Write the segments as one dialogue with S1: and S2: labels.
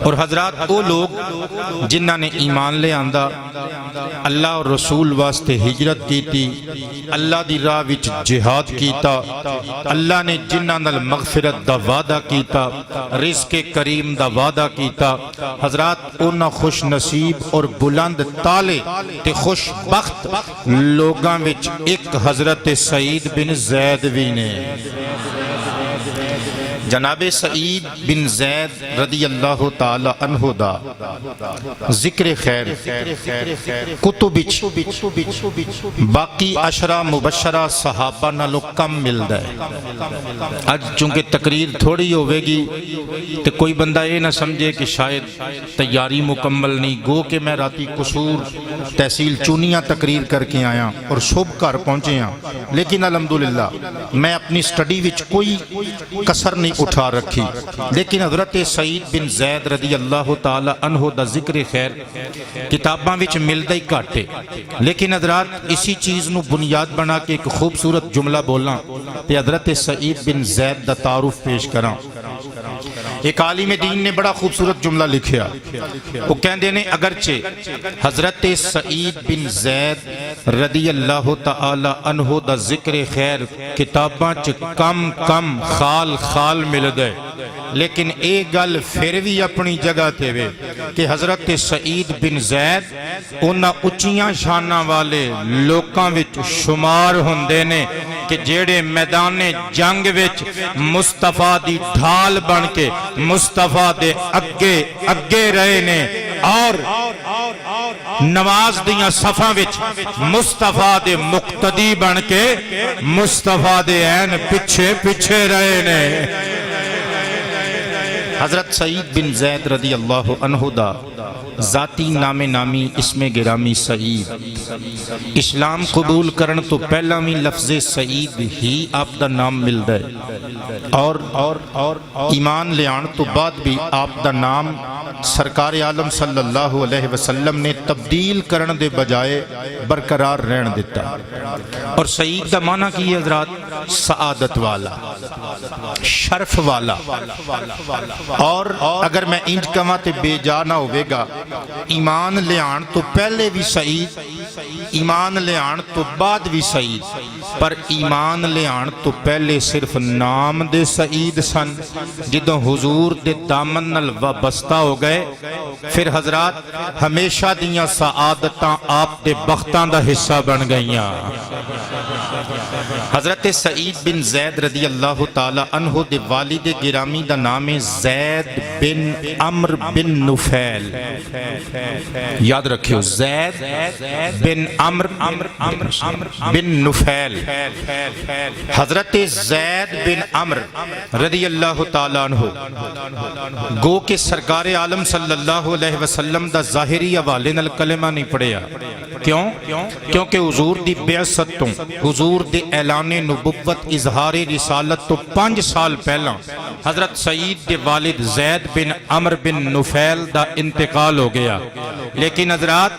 S1: اور حضرات وہ لوگ جنہاں نے ایمان لے آندا، اللہ اور رسول واسطے ہجرت کیتی، اللہ دی راہ وچ جہاد کیتا، اللہ نے جنہاں نال مغفرت دا وعدہ کیتا، رزق کریم دا وعدہ کیتا، حضرات انہاں خوش نصیب اور بلند تالے تے خوش بخت لوگاں وچ ایک حضرت سعید بن زید بھی نے۔ جناب سعید بن زید رضی اللہ تعالی عنہ دا ذکر خیر کتب باقی عشرہ مبشرہ صحابہ نالوں کم ملدا ہے۔ آج چونکہ تقریر تھوڑی ہوئے گی تو کوئی بندہ یہ نہ سمجھے کہ شاید تیاری مکمل نہیں، گو کہ میں راتی قصور تحصیل چونیاں تقریر کر کے آیا اور صبح گھر پہنچے ہیں، لیکن الحمدللہ میں اپنی سٹڈی وچ کوئی کسر نہیں اٹھا رکھی، لیکن حضرت سعید بن زید رضی اللہ تعالی عنہ دا ذکر خیر کتاباں وچ ملدا ہی گھٹ ہے، لیکن حضرات اسی چیز نو بنیاد بنا کے ایک خوبصورت جملہ بولاں تے حضرت سعید بن زید دا تعارف پیش کراں۔ ایک عالم دین نے بڑا خوبصورت جملہ لکھیا، وہ کہندے نے اگرچہ حضرت سعید بن زید رضی اللہ تعالی عنہ دا ذکر خیر کتاباں چ کم خال ملدا ہے، لیکن ایک گل پھر بھی اپنی جگہ تے وے کہ حضرت سعید بن زید انہاں اچیاں شاناں والے لوکاں وچ شمار ہوندے نے کہ جیڑے میدان جنگ وچ مصطفیٰ دی ڈھال بن کے مصطفیٰ دے اگے رہے نے، اور نماز دیاں صفاں وچ مصطفیٰ دے مقتدی بن کے مصطفیٰ دے عین پیچھے رہے نے۔ حضرت سعید بن زید رضی اللہ عنہ دا ذاتی نامی اسم گرامی سعید، اسلام قبول کرن تو پہلا بھی لفظ سعید ہی آپ دا نام ملدا ہے، اور ایمان لے آن تو بعد بھی آپ دا نام سرکار عالم صلی اللہ علیہ وسلم نے تبدیل کرن دے بجائے برقرار رہن دیتا۔ اور سعید دا معنی کی حضرات سعادت والا، شرف والا، اور اگر میں انج کما تے بے جا نہ ہوئے گا، ایمان لے آن تو پہلے بھی سعید، ایمان لے آن تو بعد بھی سعید، پر ایمان لے آن تو پہلے صرف نام دے سعید سن، جدوں حضور دے دامن نال وابستہ ہو گئے پھر حضرات ہمیشہ دیاں سعادتاں آپ دے بختاں دا حصہ بن گئیاں۔ حضرت سعید بن زید رضی اللہ تعالی عنہ دے والد گرامی دا نام زید بن عمر بن نفیل، یاد رکھیو زید بن عمر بن نفیل۔ حضرت زید بن عمر رضی اللہ تعالی عنہ گو کہ سرکار عالم صلی اللہ علیہ وسلم دا ظاہری حوالے نال کلمہ نہیں پڑھیا، کیونکہ حضور دی بعثت تو حضور دے اعلان نبوت اظہار رسالت تو 5 سال پہلا حضرت سعید دے والد زید بن عمر بن نفیل دا انتقال ہو گیا، لیکن حضرات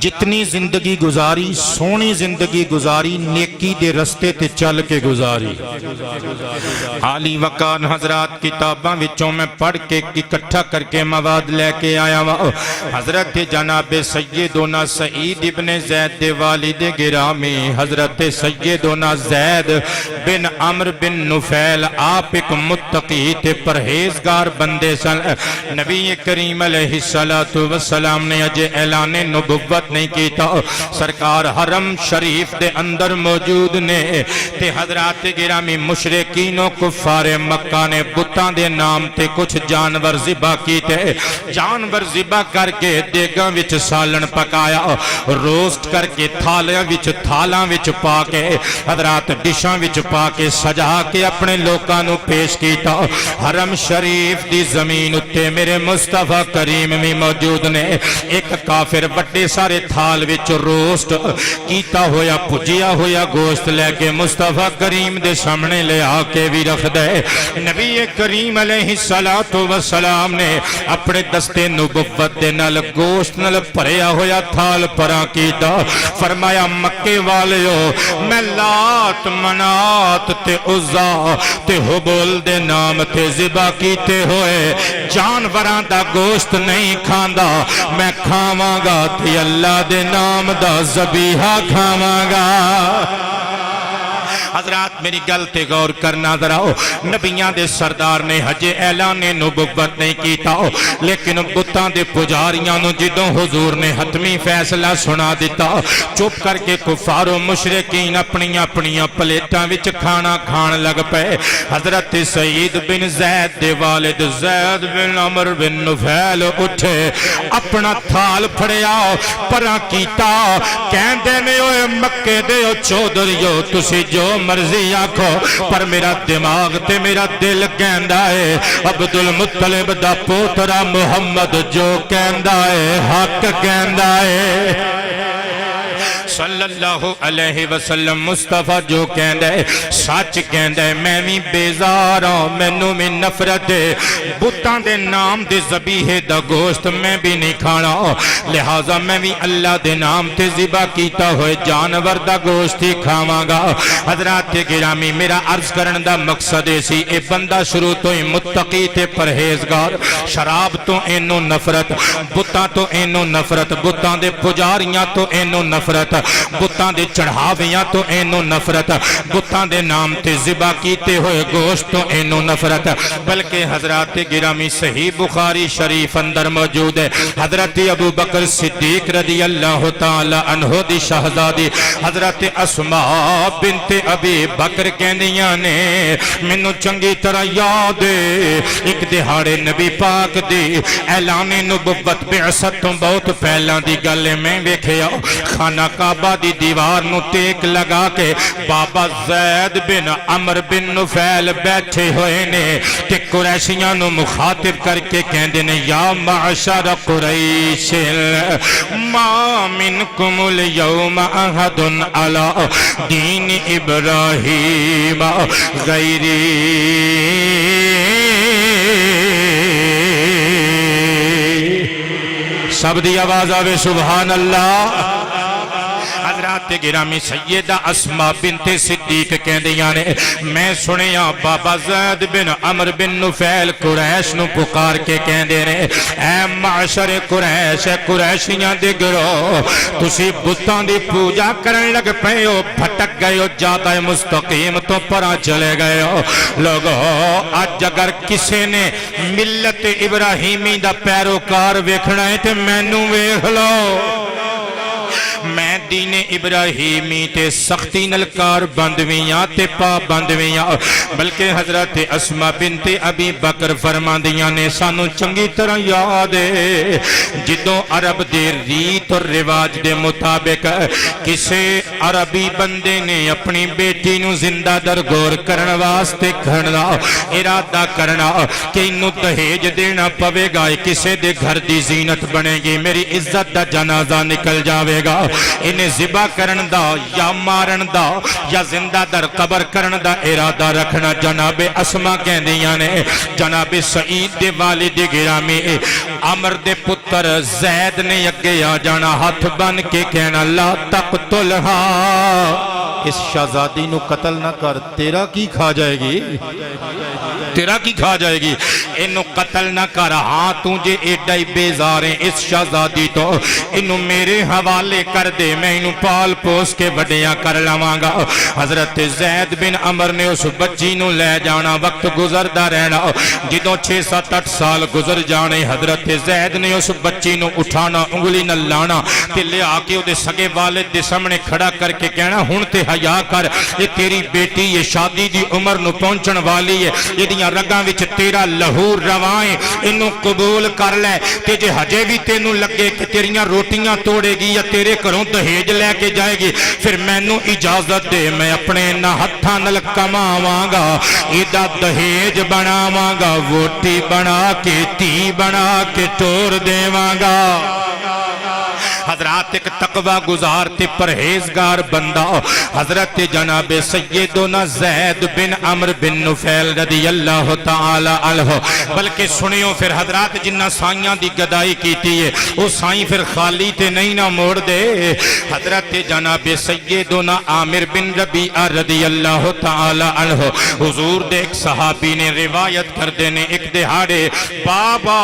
S1: جتنی زندگی گزاری سونی زندگی گزاری نیکی دے رستے تے چل کے گزاری۔ عالی وقان حضرات کتاباں وچوں میں پڑھ کے اکٹھا کر کے مواد لے کے آیا ہوا۔ حضرت جناب سیدنا سعید ابن زید دے والد گرامی حضرت سیدنا زید بن عمر بن نفیل آپ ایک متقی تے پرہیزگار بندے سن۔ نبی کریم علیہ السلام نے اجے اعلان نبوت نہیں کیتا، سرکار حرم شریف دے اندر موجود نے تے حضرات گرامی مشرکین و کفار مکہ نے بتاں دے نام تے کچھ جانور ذبح کیتے، جانور ذبح کر کے دیگاں وچ سالن پکایا، روسٹ کر کے تھالیاں وچ پا کے حضرات ڈشاں وچ پا کے سجا کے اپنے لوکاں نو پیش کیتا۔ حرم شریف دی زمین اتے میرے مصطفیٰ کریم بھی موجود نے، ایک کافر بڑے سارے تھال وچ روسٹ کیتا ہویا پجیا ہویا گوشت لے کے مصطفیٰ کریم دے سامنے لے آ کے بھی رکھ دے۔ نبی کریم علیہ السلام نے اپنے دستے نبوت دے نال گوشت نال بھریا ہویا تھال پرا کیتا، فرمایا مکے والیو میں لا لات منات تے عزا تے حبل دے نام تے ذبح کیتے ہوئے جانوراں دا گوشت نہیں کھاندا میں کھاواں گا تے اللہ دے نام دا ذبیحہ کھاواں گا حضرات میری گل تے غور کرنا ذرا نبیاں دے سردار نے ہجے اعلان نبوت نہیں کیتا لیکن بتاں دے پجاریاں نو جدوں حضور نے حتمی فیصلہ سنا دیتا چپ کر کے کفار و مشرکین اپنی اپنی پلیٹاں وچ کھانا کھان لگ پے حضرت سعید بن زید دے والد زید بن عمر بن نفیل اٹھے اپنا تھال پھڑیا پراں کیتا کہندے نے اوے مکے دے او چودھریو تسی جو مرضی آکھو پر میرا دماغ تے میرا دل کہندا ہے عبد المطلب دا پوترا محمد جو کہندا ہے حق کہندا ہے صلی اللہ علیہ وسلم مصطفیٰ جو کہندہ ہے سچ کہندہ ہے میں بھی بیزار ہوں مینوں میں نفرت ہے بتاں دے نام دے ذبیحے دا گوشت میں بھی نہیں کھانا لہذا میں بھی اللہ دے نام تے ذبح کیتا ہوئے جانور دا گوشت ہی کھاواں گا حضرات گرامی میرا عرض کرن دا مقصد اسی اے بندہ شروع تو ہی متقی تے پرہیزگار شراب تو اینو نفرت بتاں تو اینو نفرت بتاں دے پجاریاں تو اینو نفرت بتاں دے چڑھاویاں تو اینو نفرت بتاں دے نام تے ذبح کیتے ہوئے گوشت تو اینو نفرت بلکہ حضرات گرامی صحیح بخاری شریف اندر موجود ہے حضرت ابو بکر صدیق رضی اللہ تعالی عنہ دی شہزادی حضرت اسماء بنت ابی بکر کہندیاں نے مینوں چنگی طرح یاد ہے ایک دہاڑے نبی پاک دی اعلان نبوت بعثت تو بہت پہلاں دی گل میں ویکھیا خانہ کعبہ دی دیوار نو ٹیک لگا کے بابا زید بن عمر بن نفیل بیٹھے ہوئے نے تے قریشیاں نو مخاطب کر کے کہندے نے یا معشر قریش ما منکم اليوم احد علی دین ابراہیم غیری سب دی آواز آوے سبحان اللہ حضرات گرامی سیدہ اسماء بنت صدیق کہندیاں نے میں سنیا بابا زید بن عمر بن نفیل قریش نو پکار کے کہندے نے اے معشر قریش قریشیاں دے گروہ تسی بتاں دی پوجا کرن لگ پئے ہو پھٹک گئے ہو جادہ مستقیم تو پرا چلے گئے ہو لوگو آج اگر کسی نے ملت ابراہیمی دا پیروکار ویکھنا ہے تے مینوں ویکھ لو میں دین ابراہیمی تے سختی نلکار بندویاں تے پا بندویاں بلکہ حضرت اسماء بنت ابی بکر فرماندیاں نے سانو چنگی طرح یاد ہے جدوں عرب دے ریت اور رواج دے مطابق کسے عربی بندے نے اپنی بیٹی نو زندہ درگور کرن واسطے کھڑنا ارادہ کرنا کہ انو دہیج دینا پوے گا کسے دے گھر دی زینت بنے گی میری عزت دا جنازہ نکل جاوے گا انہیں ذبح کرن دا یا مارن دا یا زندہ در قبر کرن دا ارادہ رکھنا جناب اسماء کہندیاں نے جناب سعید دے والد گرامی عمر دے پتر زید نے اگے آ جانا ہاتھ بن کے کہنا لا تقتلھا اس شہزادی نو قتل نہ کر تیرا کی کھا جائے گی تیرا کی کھا جائے گی انو قتل نہ کر ہاں تجھے ایڈائی بیزاریں اس شہزادی تو انو میرے حوالے کر دے میں انو پال پوس کے وڈیاں کر لواں گا حضرت زید بن عمر نے اس بچی نو لے جانا وقت گزردہ رہنا جدوں 6-7-8 سال گزر جانے حضرت زید نے اس بچی نو اٹھانا انگلی نہ لانا تے لے آکے وہ دے سگے والد دے سامنے کھڑا کر کے کہنا ہون تے حیا کر یہ تیری بیٹی یہ شادی دی عمر نو پہنچن والی ہے یہ دیاں رگاں وچ تیرا لہور روائیں انو قبول کر لے کہ جے ہجے بھی تینوں لگے کہ تیریاں روٹیاں توڑے گی یا تیرے گھروں دہیج لے کے جائے گی پھر مینوں اجازت دے میں اپنے نہ ہتھاں نال کماواں گا ایڈا دہیج بناواں گا ووٹی بنا کے تی بنا کے ٹور دیواں گا حضرات ایک تقوی گزار تے پرہیزگار بندہ حضرت جناب سیدنا زید بن عمرو بن نفیل رضی اللہ تعالی عنہ. بلکہ سنیو پھر حضرات جنہ سائیاں دی گدائی کیتی ہے وہ سائیں پھر خالی تے نہیں نہ موڑ دے. حضرت جناب سیدنا عامر بن ربیعہ رضی اللہ تعالی عنہ حضور دے ایک صحابی نے روایت کر دینے ایک دہاڑے بابا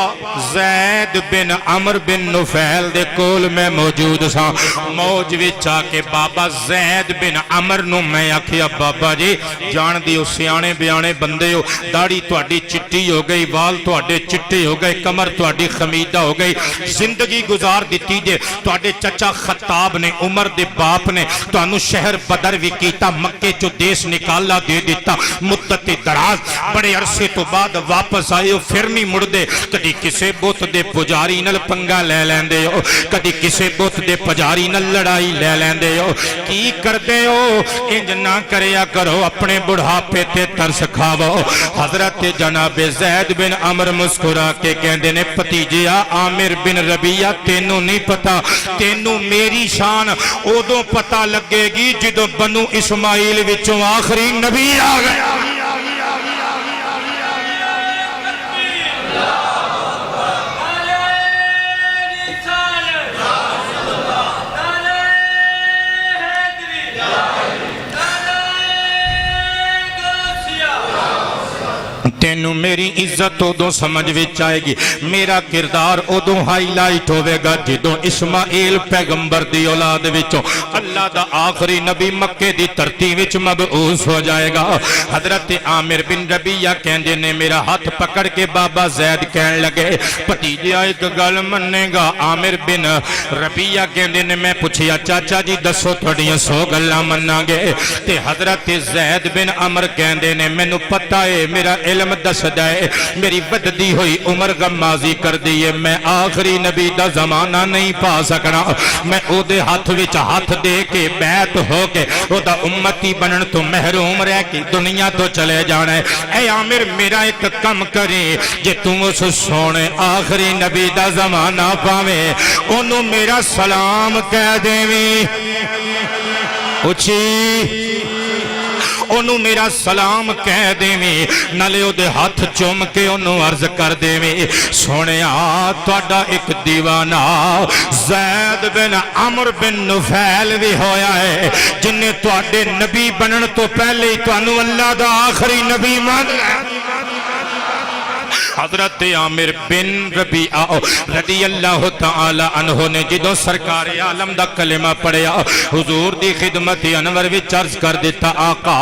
S1: زید بن عمرو بن نفیل دے کول میں موجود سا. موج وچ آ کے بابا زید بن عمرو نو میں آکھیا بابا جی جان دیو سیانے بیانے بندے ہو, داڑھی تہاڈی چٹی ہو گئی, وال تہاڈے چٹے ہو گئے, کمر تہاڈی خمیدہ ہو گئی, زندگی گزار دیتی جے تہاڈے چچا خطاب نے عمر دے باپ نے تانوں شہر بدر وی کیتا, مکے چو دیس نکالا دے دیتا, مدت دراز بڑے عرصے تو بعد واپس آئے ہو, پھر نہیں مڑ دے. کدی کسے بت دے پجاری نال پنگا لے لیندے ہو, کدی کسے بت دے پجاری نال لڑائی لے لیندے ہو. کی کردے ہو؟ انج نہ کریا کرو, اپنے بڑھاپے تے ترس کھاو. حضرت جناب زید بن عمرو مسکرا کے کہندے نے بھتیجیا عامر بن ربیعہ تینوں نہیں پتا, تینوں میری شان اودوں پتہ لگے گی جدوں بنو اسماعیل وچوں آخری نبی آ گیا. تینوں میری عزت ادوں سمجھ وچ آئے گی, میرا کردار ادوں ہائی لائٹ ہوئے گا جدوں اسماعیل پیغمبر دی اولاد وچوں اللہ دا آخری نبی مکے دی دھرتی وچ مبعوث ہو جائے گا. حضرت عامر بن ربیعہ کہندے نے میرا ہاتھ پکڑ کے بابا زید کہن لگے بھتیجا ایک گل مننے گا؟ عامر بن ربیعہ کہندے نے میں پوچھیا چاچا جی دسو تھوڑیاں 100 گلاں مناں گے. تے حضرت زید بن عمرو کہندے نے مینوں پتہ ہے میرا علم دس دائے, میری بددی ہوئی عمر غمازی کر دیئے, میں آخری نبی دا زمانہ نہیں پا سکنا, میں او دے ہاتھ وچ ہاتھ دے کے بیعت ہو کے او دا امتی بنن تو محروم رہ کے دنیا تو چلے جانا ہے. اے عامر میرا ایک کم کریں, جے تم اس سونے آخری نبی دا زمانہ پاویں انہوں میرا سلام کہہ دیویں, اچھی انہوں میرا سلام کہہ دیویں, نالے او دے ہاتھ چوم کے انہوں عرض کر دیویں سونے تہاڈا ایک دیوانہ زید بن عمرو بن نفیل بھی ہویا ہے جنہیں تہاڈے نبی بنن تو پہلے ہی تانوں اللہ دا آخری نبی مان لیا. حضرت عامر بن ربیعہ رضی اللہ تعالی عنہ نے جدوں سرکار عالم دا کلمہ پڑھیا حضور دی خدمت انور وچ عرض کر دیتا آقا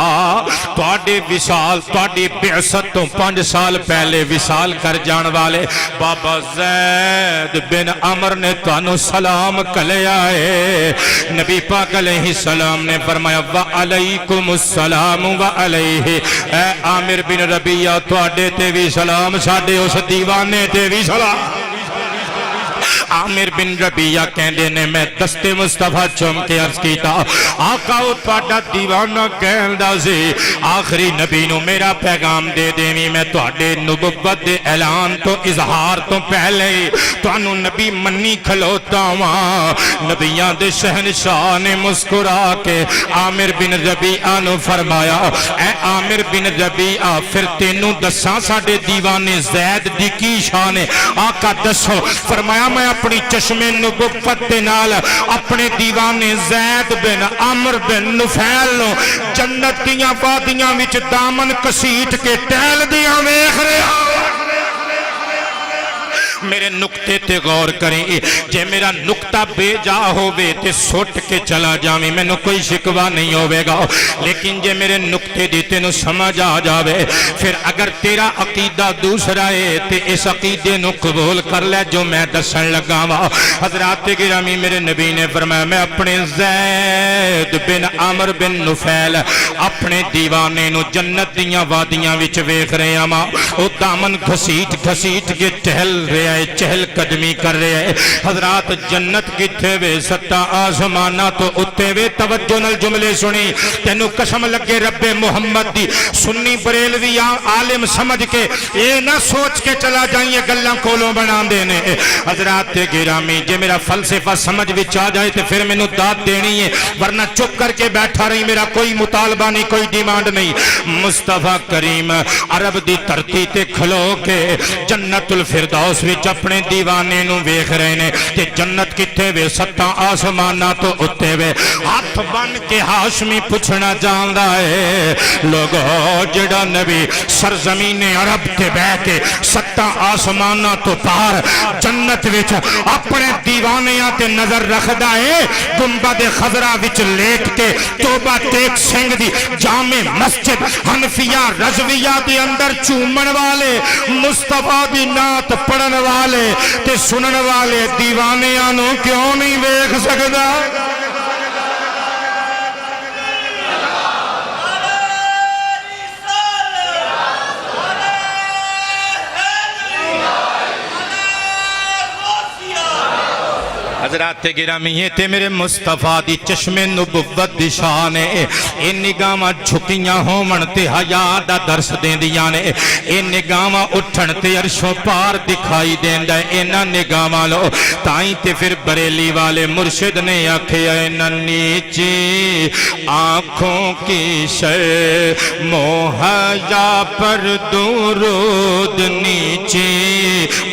S1: تہاڈے وصال تہاڈی بعثت تو 5 سال پہلے وصال کر جان والے بابا زید بن عمرو نے تانوں سلام کلیا ہے. نبی پاک علیہ السلام نے فرمایا وعلیکم السلام وعلیہ, اے عامر بن ربیعہ تہاڈے تے بھی سلام ساڈے اس دیوانے تے بھی سلام. عامر بن ربیعہ کہندے نے میں دستے مصطفیٰ چوم کے عرض کیتا آقا او تہاڈا دیوانہ کہندا سی آخری نبی نو میرا پیغام دے دیویں, میں تہاڈے نبوت دے اعلان تو اظہار تو پہلے تانوں نبی منی کھلوتا واں. نبیاں دے شہنشاہ نے مسکرا کے عامر بن ربیعہ نو فرمایا اے عامر بن ربیعہ پھر تینوں دساں ساڈے دیوانے زید دی کی شان ہے؟ آقا دسو. فرمایا میں اپنی چشم نبوت دے نال اپنے دیوانے زید بن عمرو بن نفیل نو جنت دیاں وادیاں وچ دامن کسیٹ کے ٹہل دیاں ویکھ رہا. میرے نقطے تے غور کریں, جے میرا نقطہ بے جا ہوئے تے سوٹ کے چلا جاویں میں نو کوئی شکوہ نہیں ہوئے گا, لیکن جے میرے نقطے دیتے نو سمجھ آ جاوے پھر اگر تیرا عقیدہ دوسرا ہے تے اس عقیدے نو قبول کر لے جو میں دسن لگا وا. حضرات گرامی میرے نبی نے فرمایا میں اپنے زید بن عمرو بن نفیل اپنے دیوانے نو جنت دیاں وادیاں وچ ویکھ رہا ہاں, او دامن گھسیٹ گھسیٹ کے ٹہل رہے رہا ہے چہل قدمی کر رہا ہے حضرات جنت کتھے وے ستا آسمانہ تو اتے وے توجہ نال جملے سنی تینو قسم لگے رب محمد دی سنی بریلوی عالم سمجھ کے اے نہ سوچ کے چلا جائیں گلاں کولوں بنا دینے حضرات گرامی جے میرا فلسفہ سمجھ وچ آ جائے تے پھر مینوں داد دینی ہے ورنہ چپ کر کے بیٹھا رہی میرا کوئی مطالبہ نہیں کوئی ڈیمانڈ نہیں مصطفیٰ کریم عرب دی دھرتی تے کھلو کے جنت الفردوس وچ اپنے دیوانے نو ویکھ رہے نے تے جنت کتے وے ستاں آسماناں تو اتے وے ہاتھ بن کے ہاشمی پوچھنا جاندا ہے لوگو جڑا نبی سرزمین عرب تے بہ کے ستاں آسماناں تو پار جنت وچ اپنے دیوانیاں تے نظر رکھدا ہے گنبد خضرا وچ لیٹ کے توبہ ٹیک سنگھ دی جامع مسجد حنفیہ رضویہ دے اندر چومن والے مصطفیٰ دی نعت پڑھن والے تے سنن والے دیوانیاں نو کیوں نہیں ویکھ سکدا حضرات گرامی یہ تے میرے مصطفیٰ دی چشم نبوت دی شان ہے اے نگاہاں جھکیاں ہوون تے حیا دا درس دیندیاں نے اے نگاہاں اٹھن تے عرش و پار دکھائی دیندا ہے انہاں نگاہاں لو تائیں تے پھر بریلی والے مرشد نے آکھیا اے نیچی آنکھوں کی شے مہیا پر درود نیچی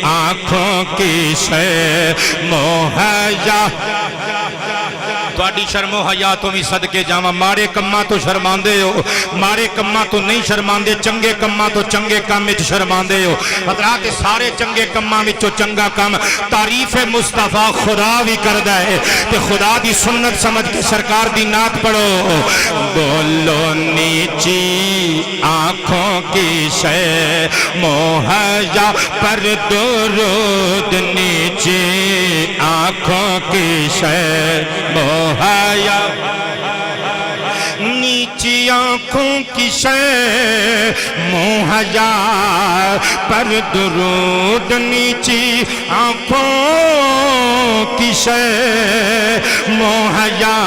S1: آنکھوں کی شے مہیا تواڈی شرم و حیا تو بھی صدقے جاواں مارے کماں تو شرماندے ہو مارے کماں تو نہیں شرماندے چنگے کماں تو چنگے کام وچ شرماندے ہو حضرات سارے چنگے کماں وچوں چنگا کام تعریف مصطفیٰ خدا بھی کردا ہے تے خدا دی سنت سمجھ کے سرکار دی نعت پڑھو بولو نیچی آنکھوں کی شے مہیا پر درود نیچی آنکھوں کی شے مہیا نیچی آنکھوں کی شے مہیا پر درود نیچی آنکھوں کی شے مہیا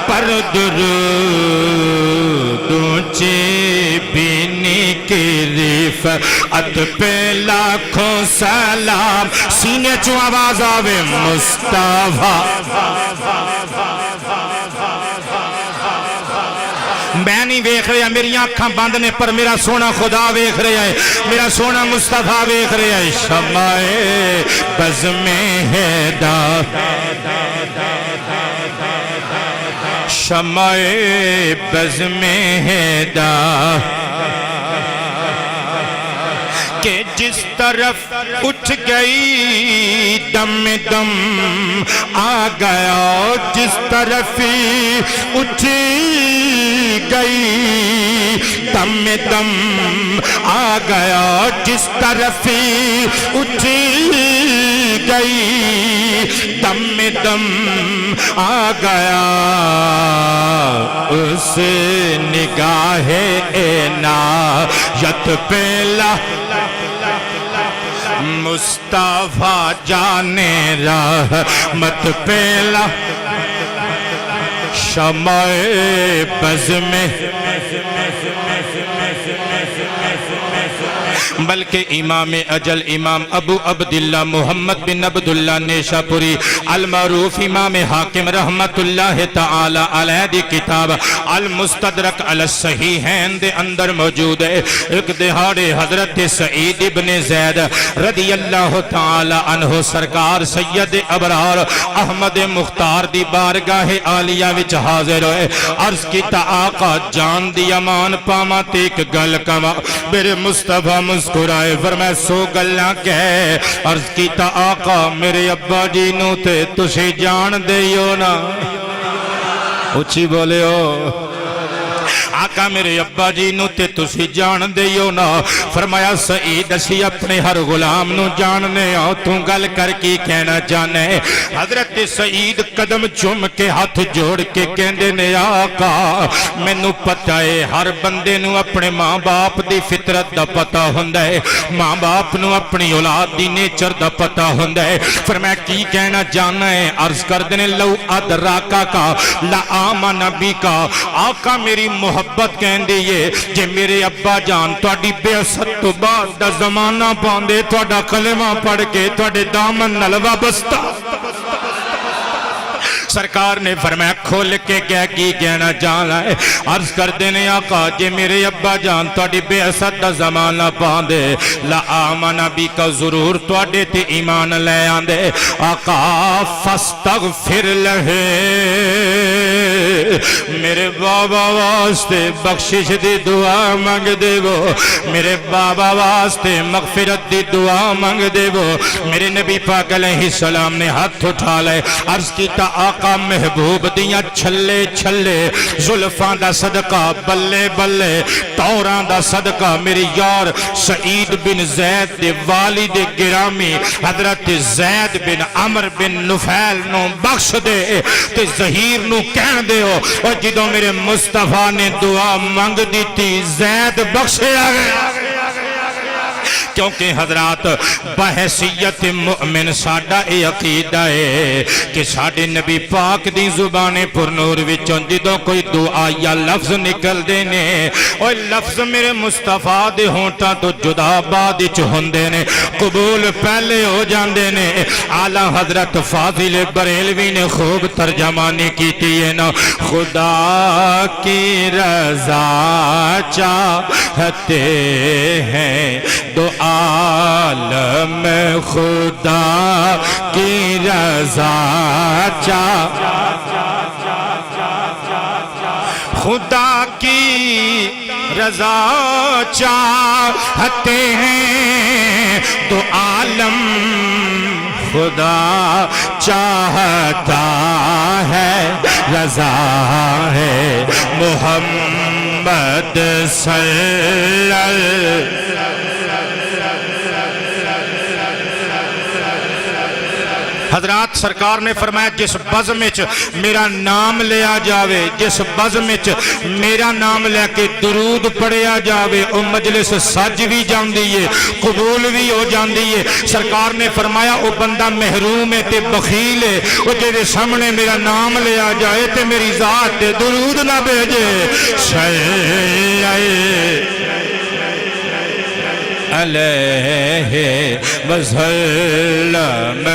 S1: پر درود اونچی بینی کی رفعت پہ لاکھوں سلام سینے چوں آواز آوے مصطفیٰ میں نہیں ویکھ رہا میری آنکھاں بند نے پر میرا سونا خدا ویکھ رہا ہے میرا سونا مصطفیٰ ویکھ رہا ہے شمع بز میں ہدا شمع بز میں ہدا کہ جس طرف اٹھ گئی دم دم آ گیا جس طرف اٹھ گئی دم دم آ گیا جس طرف اٹھ گئی دم دم آ گیا اس نگاہ عنایت پہ مصطفیٰ جانے رحمت پہ شمع بز میں بلکہ امام اجل امام ابو عبداللہ محمد بن عبداللہ نیشاپوری المعروف امام حاکم رحمت اللہ تعالی علیہ دی کتاب المستدرک علی الصحیحین دے اندر موجود ہے ایک دہاڑے حضرت سعید ابن زید رضی اللہ تعالی عنہ سرکار سید ابرار احمد مختار دی بارگاہ عالیہ وچ حاضر ہوئے عرض کی آقا جان دی امان پاما تیک گل کما میرے مصطفیٰ مسکرائے فرمائے سو گلاں کہے عرض کیتا آقا میرے ابا جی نو تے تسی جان دیو نا اچھی بولے ہو آقا میرے ابا جی نو تے تسی جان دیو نا. فرمایا سعید اسی اپنے ہر غلام نو جاننے آؤ تو گل کر کی کہنا جانے. حضرت سعید قدم چوم کے ہاتھ جوڑ کے کہندے نے آقا مینوں پتہ ہے ہر بندے نو اپنے ماں باپ دی فطرت دا پتہ ہوندا ہے, ماں باپ نو اپنی اولاد دی نیچر دا پتہ ہوندا ہے. فرمایا کی کہنا جانا ہے؟ عرض کر دینے لو ادراکا کا لا آمن بی کا. آقا میری محبت کہندی ہے جے میرے ابا جان تواڈی بیعت تو بعد دا زمانہ پاندے تواڈا کلمہ پڑھ کے تواڈے دامن نال وابستہ. سرکار نے فرمایا کھول کے کیا کی کہنا جانا ہے؟ عرض کر دینے آقا جے میرے ابا جان تواڈی بیعت دا زمانہ پاندے لا آمن بی کا ضرور تواڈے تے ایمان لے آندے. آقا فاستغفر لہے میرے بابا واسطے بخشش دی دعا مانگ دے وہ, میرے بابا واسطے مغفرت دی دعا مانگ دے وہ. میرے نبی پاک علیہ السلام نے ہاتھ اٹھا لے عرض کیتا آقا محبوب دیاں چھلے چھلے زلفان دا صدقہ بلے بلے توراں دا صدقہ میری یار سعید بن زید دے والد گرامی حضرت زید بن عمر بن نفیل نو بخش دے تے ظہیر نو کہن دے ہو اور جدوں میرے مصطفیٰ نے دعا مانگ دیتی زید بخشے آگئے. کیونکہ حضرات بحیثیت مؤمن ساڈا اے عقیدہ ہے کہ ساڈے نبی پاک دی زبان پر نور وچوں جدوں کوئی دعا یا لفظ نکل دینے اور لفظ میرے مصطفیٰ دے ہونٹاں تو جدا بعد وچ ہوندے نے قبول پہلے ہو جاندے نے. اعلیٰ حضرت فاضل بریلوی نے خوب ترجمانی کیتی ہے نا. خدا کی رضا چاہتے ہیں دو عالم خدا کی رضا خدا کی رضا چاہتے ہیں تو عالم خدا چاہتا ہے رضا ہے محمد صلی اللہ. حضرات سرکار نے فرمایا جس بزم وچ میرا نام لیا جاوے, جس بزم وچ میرا نام لے کے درود پڑھیا جاوے او مجلس سج بھی جاندی ہے قبول بھی ہو جاندی ہے. سرکار نے فرمایا او بندہ محروم ہے تے بخیل ہے او جے سامنے میرا نام لیا جائے تے میری ذات تے درود نہ بھیجے. علیہ وسلم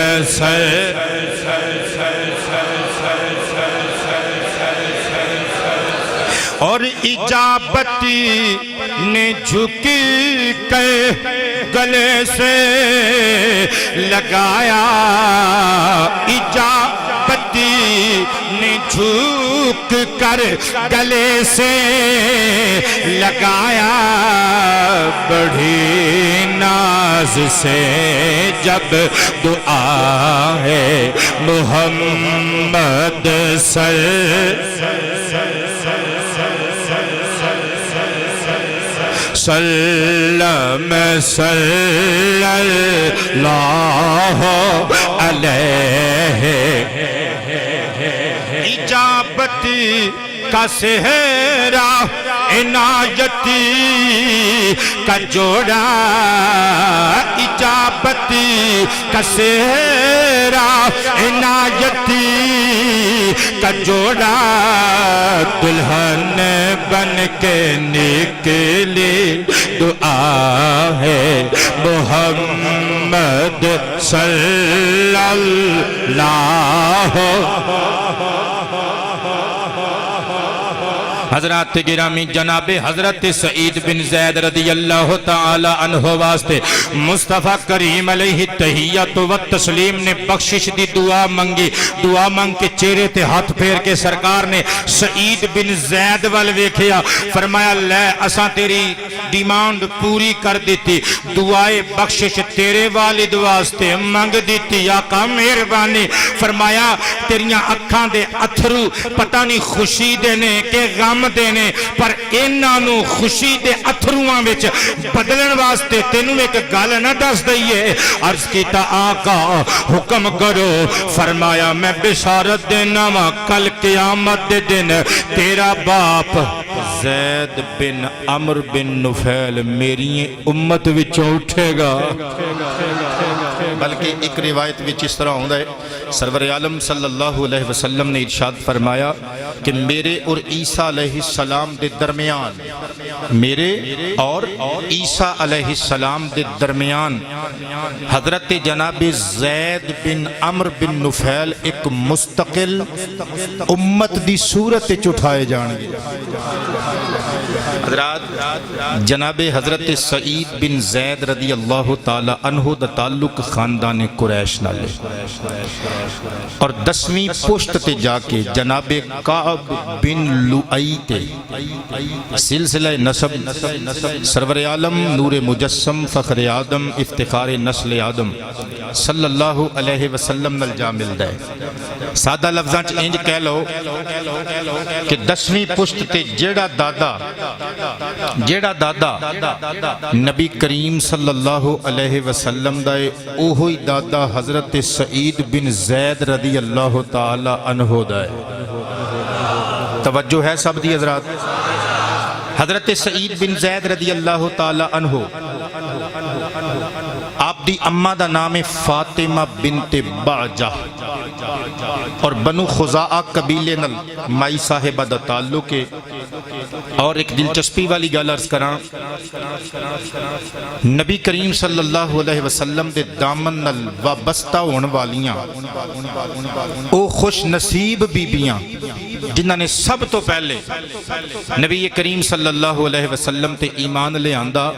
S1: اور اجابتی نے جھکی کے گلے سے لگایا, اجابتی نے جھک کر گلے سے لگایا, بڑھی ناز سے جب دعا ہے محمد سلم صلی اللہ علیہ. اجابتی کا سہرا عنایتی کا جوڑا, اجابتی کا سہرا عنایتی کا جوڑا, دلہن بن کے نکلی دعا ہے محمد صلی اللہ. حضرات گرامی جناب حضرت سعید بن زید رضی اللہ تعالی عنہ واسطے مصطفیٰ کریم علیہ تحیت و تسلیم نے بخشش دی دعا منگی. دعا منگ کے چہرے تے ہاتھ پھیر کے سرکار نے سعید بن زید وال ویکھیا, فرمایا لے اساں تیری ڈیمانڈ پوری کر دیتی, دعائے بخشش تیرے والد واسطے منگ دیتی. آقا مہربانی فرمایا تیریاں اکھاں دے اتھرو پتہ نہیں خوشی دے نے کہ غم دے نے پر انہاں نو خوشی دے اتھرواں وچ بدلن واسطے تینوں ایک گل نہ دس دئیے عرض کیتا آقا حکم کرو فرمایا میں بشارت دینا وا کل قیامت دے دن تیرا باپ زید بن عمر بن نفیل میری امت وچوں اٹھے گا بلکہ ایک روایت وچ اس طرح ہوندا ہے سرور عالم صلی اللہ علیہ وسلم نے ارشاد فرمایا کہ میرے اور عیسیٰ علیہ السلام دے درمیان میرے اور عیسیٰ علیہ السلام دے درمیان حضرت جناب زید بن عمر بن نفیل ایک مستقل امت دی صورت اٹھائے جان گے حضرات جناب حضرت سعید بن زید رضی اللہ تعالی عنہ دا تعلق خاندان قریش نالے اور 10ویں پشت تے جا کے جناب کعب بن لؤی تے سلسلہ نسب سرور عالم نور مجسم فخر آدم افتخار نسل آدم صلی اللہ علیہ وسلم نال جا ملدا ہے سادہ لفظاں چ انج کہہ لو کہ 10ویں پشت تے جیڑا دادا نبی کریم صلی اللہ علیہ وسلم دا اوہی دادا حضرت سعید بن زید رضی اللہ تعالی عنہ دا ہے توجہ ہے سب دی حضرات حضرت سعید بن زید رضی اللہ تعالی عنہ آپ دی اماں دا نام ہے فاطمہ بنت بعجہ اور بنو خزاعہ قبیلے نال مائی صاحبہ دا تعلق ہے اور ایک دلچسپی والی گل عرض کراں نبی کریم صلی اللہ علیہ وسلم دے دامن نال وابستہ ہون والیاں او خوش نصیب بیبیاں جنہاں نے سب تو پہلے نبی کریم صلی اللہ علیہ وسلم تے ایمان لے آندا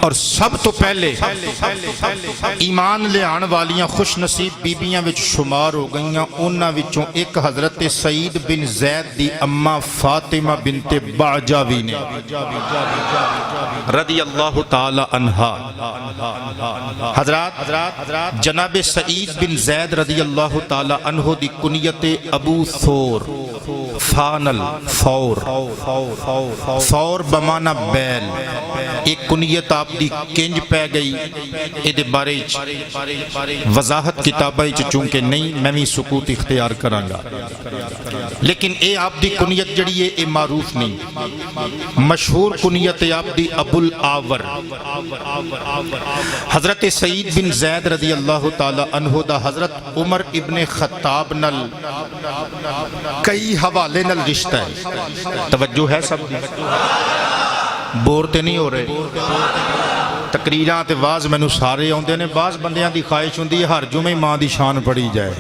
S1: اور سب تو پہلے ایمان لے آن والیاں خوش نصیب بیبیاں وچ شمار ہو گئیاں انہاں وچوں ایک حضرت سعید بن زید دی اماں فاطمہ بنت بعجہ بھی نے رضی اللہ تعالی عنہا حضرات جناب سعید بن زید رضی اللہ تعالی عنہ دی کنیت ابو ثور فانل فور بمانا بیل ایک کنیت آپ دی کنج پہ گئی ایدے بارے وضاحت کتابہ چونکہ نہیں میں بھی سکوت اختیار کرانگا لیکن اے آپ دی کنیت جڑی ہے اے معروف نہیں مشہور کنیت آپ دی ابو الآور حضرت سعید بن زید رضی اللہ تعالی عنہ دا حضرت عمر ابن خطاب نل کئی حوالے نل رشتہ ہے توجہ ہے سب بورتے نہیں ہو رہے تقریراں تے واز مینوں سارے آندے نے بعض بندیاں دی خواہش ہوندی ہے ہر جمعے ماں دی شان پڑھی جائے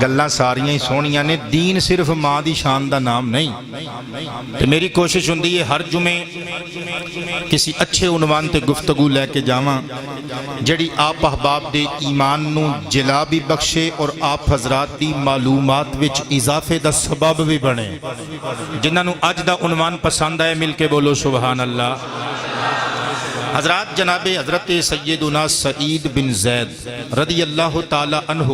S1: گلاں ساریاں ہی سونیاں نے دین صرف ماں دی شان دا نام نہیں تے میری کوشش ہوندی ہے ہر جمعے کسی اچھے عنوان تے گفتگو لے کے جاواں جڑی آپ احباب دے ایمان نو جلا بھی بخشے اور آپ حضرات دی معلومات وچ اضافے دا سبب بھی بنے جنہاں نو اج دا عنوان پسند آئے مل کے بولو سبحان اللہ حضرات جناب حضرت سیدنا سعید بن زید رضی اللہ تعالی عنہ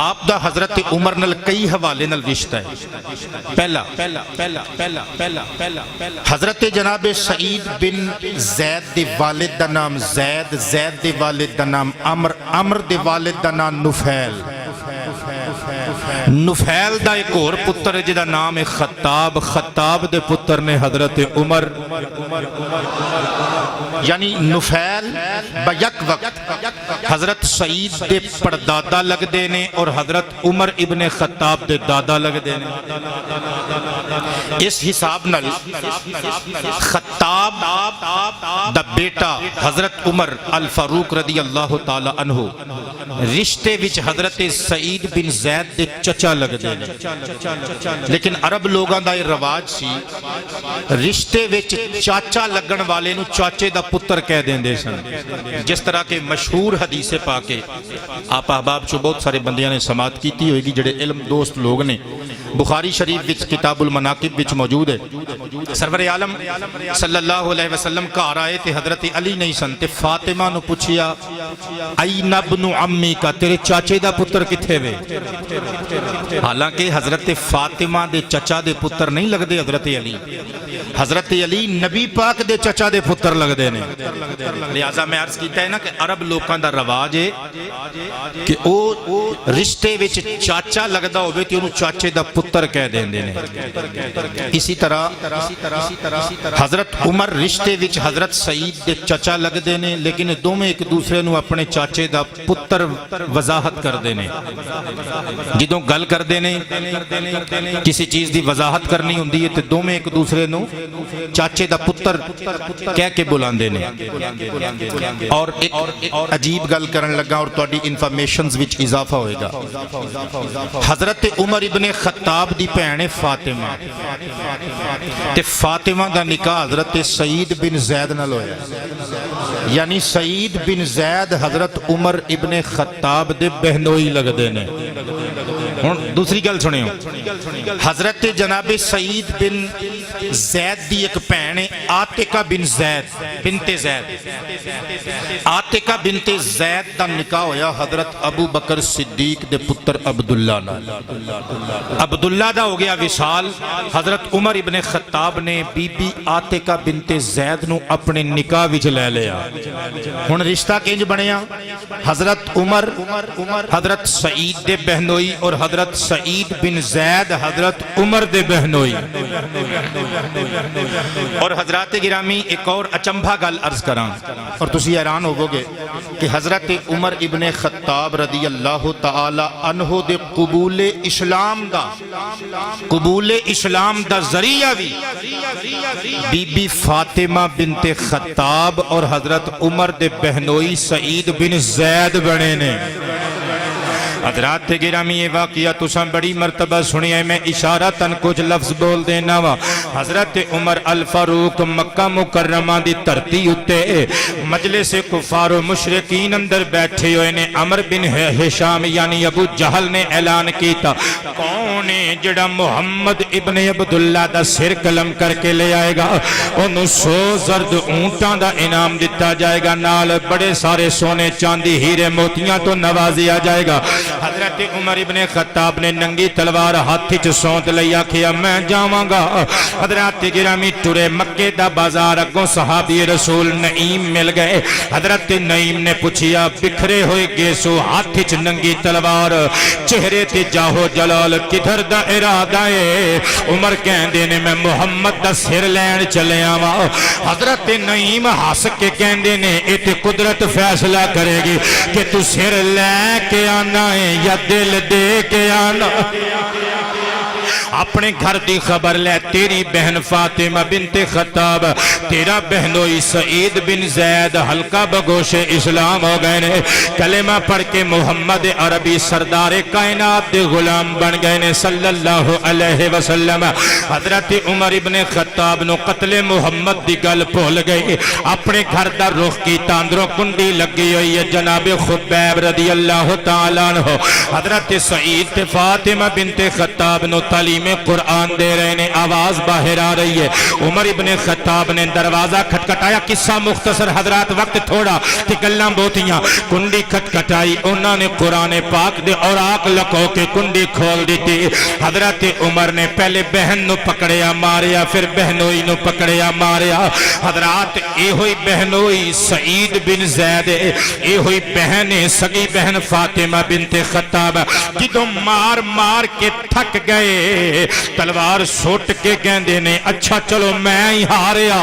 S1: آپ دا حضرت عمر نل کئی حوالے نل رشتہ ہے پہلا حضرت جناب سعید بن زید دے والد دا نام زید دے والد دا نام عمر دے والد دا نام نفیل دا ایک اور پتر ہے جدا نام ہے خطاب دے پتر نے حضرت عمر یعنی نفیل بیک وقت حضرت سعید دے پردادا لگ دینے اور حضرت عمر ابن خطاب دے دادا لگ دینے اس حساب نل خطاب دا بیٹا حضرت عمر الفاروق رضی اللہ تعالی عنہ رشتے وچ حضرت سعید بن زید دے چچا لگ دینے لیکن عرب لوگاں دا یہ رواج سی رشتے وچ چاچا لگن والے نو چاچے دا پتر کہہ دیں دے سن جس طرح کے مشہور حدیث پاکے آپ احباب چو بہت سارے بندیاں نے سماعت کیتی ہوئے گی جڑے علم دوست لوگ نے بخاری شریف وچ کتاب المناقب وچ موجود ہے سرور عالم صلی اللہ علیہ وسلم گھر آئے تے حضرت علی نہیں سن تے فاطمہ نو پوچھیا این ابن عمی کا تیرے چاچے دا پتر کتھے وے حالانکہ حضرت فاطمہ دے چچا دے پتر نہیں لگدے حضرت علی نبی پاک دے چچا دے پتر لگدے نے لہذا میں عرض کیتا ہے نا کہ عرب لوکاں دا رواج ہے کہ او رشتے وچ چاچا لگدا ہوے تے اونوں چاچے دا پتر کہہ دیندے نے اسی طرح حضرت عمر رشتے وچ حضرت سعید دے چچا لگدے نے لیکن دوویں ایک دوسرے نو اپنے چاچے دا پتر وضاحت کردے نے جدوں گل کردے نے کسی چیز دی وضاحت کرنی ہوندی ہے تے دوویں ایک دوسرے نو چاچے دا پتر کہہ کے بلاندے نے اور ایک عجیب گل کرن لگا اور تہاڈی انفارمیشنز وچ اضافہ ہوئے گا حضرت عمر ابن خطاب دی بہن فاطمہ تے فاطمہ دا نکاح حضرت سعید بن زید نال ہویا یعنی سعید بن زید حضرت عمر ابن خطاب دے بہنوئی لگدے نے ہن دوسری گل سنیو حضرت جناب سعید بن زید دی ایک بہن عاتقہ بن زید بنت زید عاتقہ بنت زید دا نکاح ہویا حضرت ابو بکر صدیق دے پتر عبداللہ نال عبداللہ دا ہو گیا وصال حضرت عمر ابن خطاب نے بی بی عاتقہ بنت زید نو اپنے نکاح وچ لے لیا ہن رشتہ کنج بنیا حضرت عمر حضرت سعید دے بہنوئی اور حضرت سعید بن زید حضرت عمر دے بہنوئی اور حضرات گرامی ایک اور اچنبھا گل عرض کراں اور تسی حیران ہوو گے کہ حضرت عمر ابن خطاب رضی اللہ تعالی عنہ دے قبول اسلام دا ذریعہ بھی بی بی فاطمہ بنت خطاب اور حضرت عمر دے بہنوئی سعید بن زید بنے نے حضرات گرامی یہ واقعہ تساں بڑی مرتبہ سنی ہے میں اشارتاً کچھ لفظ بول دینا وا حضرت عمر الفاروق مکہ مکرمہ دی دھرتی اتے مجلس کفار و مشرکین اندر بیٹھے ہوئے نے عمر بن ہشام یعنی ابو جہل نے اعلان کیتا کون ہے جڑا محمد ابن عبداللہ دا سر قلم کر کے لے آئے گا انہوں 100 زرد اونٹاں دا انعام دیتا جائے گا نال بڑے سارے سونے چاندی ہیرے موتیاں تو نوازیا جائے گا حضرت عمر ابن خطاب نے ننگی تلوار ہاتھ چ سونت لیا کیا میں جاواں گا حضرات گرامی ٹرے مکے دا بازار اگوں صحابی رسول نعیم مل گئے حضرت نعیم نے پوچھیا بکھرے ہوئے گیسو ہاتھ چ ننگی تلوار چہرے تے جاہو جلال کدھر دا ارادہ ہے عمر کہندے نے میں محمد دا سر لین چلے آواں حضرت نعیم ہس کے کہندے نے اے تے قدرت فیصلہ کرے گی کہ تو سر لے کے آنا یا دل دے کے آنا اپنے گھر دی خبر لے تیری بہن فاطمہ بنت خطاب تیرا بہنوئی سعید بن زید حلقہ بگوش اسلام ہو گئے نے کلمہ پڑھ کے محمد عربی سردار کائنات دے غلام بن گئے نے صلی اللہ علیہ وسلم حضرت عمر ابن خطاب نو قتل محمد دی گل بھول گئی اپنے گھر دا رخ کی تاندروں کنڈی لگی ہوئی ہے جناب خبیب رضی اللہ تعالیٰ عنہ حضرت سعید تے فاطمہ بنت خطاب نو تعلیم قرآن دے رہے نے آواز باہر آ رہی ہے عمر ابن خطاب نے دروازہ کھٹکھٹایا قصہ مختصر حضرات وقت تھوڑا تے گلاں بہتیاں کنڈی کھٹکھٹائی انہوں نے قرآن پاک دے اوراق لکو کے کنڈی کھول دیتی حضرت عمر نے پہلے بہن نو پکڑیا ماریا پھر بہنوئی نو پکڑیا ماریا حضرات اے ہوئی بہنوئی سعید بن زید اے ہوئی بہن سگی بہن فاطمہ بنت خطاب جدوں مار مار کے تھک گئے تلوار سوٹ کے کہندے نے اچھا چلو میں ہی ہاریا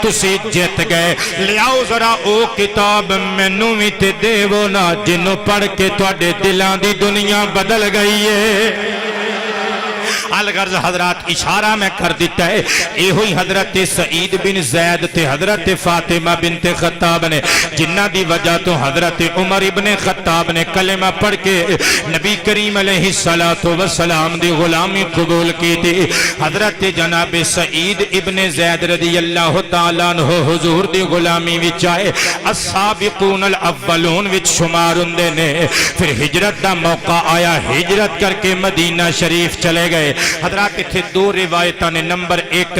S1: تسی جیت گئے لیاؤ ذرا او کتاب مینوں وی تے دیو نا جنوں پڑھ کے تواڈے دلاں دی دنیا بدل گئی ہے الغرض حضرات اشارہ میں کر دیتا ہے اے ہوئی حضرت سعید بن زید تے حضرت فاطمہ بنت خطاب نے جنہ دی وجہ تو حضرت عمر ابن خطاب نے کلمہ پڑھ کے نبی کریم علیہ السلام دی غلامی قبول کی تھی حضرت جناب سعید ابن زید رضی اللہ تعالیٰ عنہ حضور دی غلامی وچ آئے السابقون الاولون وچ شمار ہوندے نے پھر ہجرت دا موقع آیا ہجرت کر کے مدینہ شریف چلے گئے حضرات اتھے دو روایتاں نے. نمبر ایک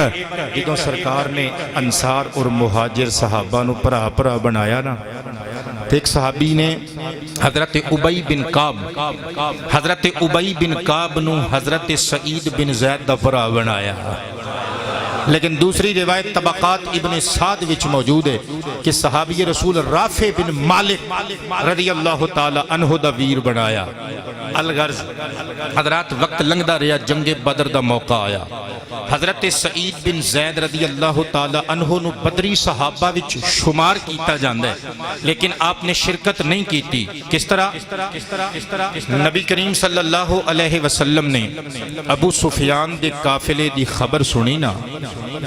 S1: جدوں سرکار نے انصار اور مہاجر صحابہ نو بھرا بھرا بنایا نا، تو ایک صحابی نے حضرت ابی بن کعب نو حضرت سعید بن زید دا بھرا بنایا. لیکن دوسری روایت طبقات ابن سعد وچ موجود ہے کہ صحابی رسول رافع بن مالک رضی اللہ تعالی عنہ دا ویر بنایا. الغرض حضرات وقت لنگدا رہا، جنگ بدر دا موقع آیا. حضرت سعید بن زید رضی اللہ تعالی عنہ نو بدری صحابہ وچ شمار کیتا جاندا ہے، لیکن آپ نے شرکت نہیں کیتی. کس طرح؟ نبی کریم صلی اللہ علیہ وسلم نے ابو سفیان دے قافلے دی خبر سنی نا،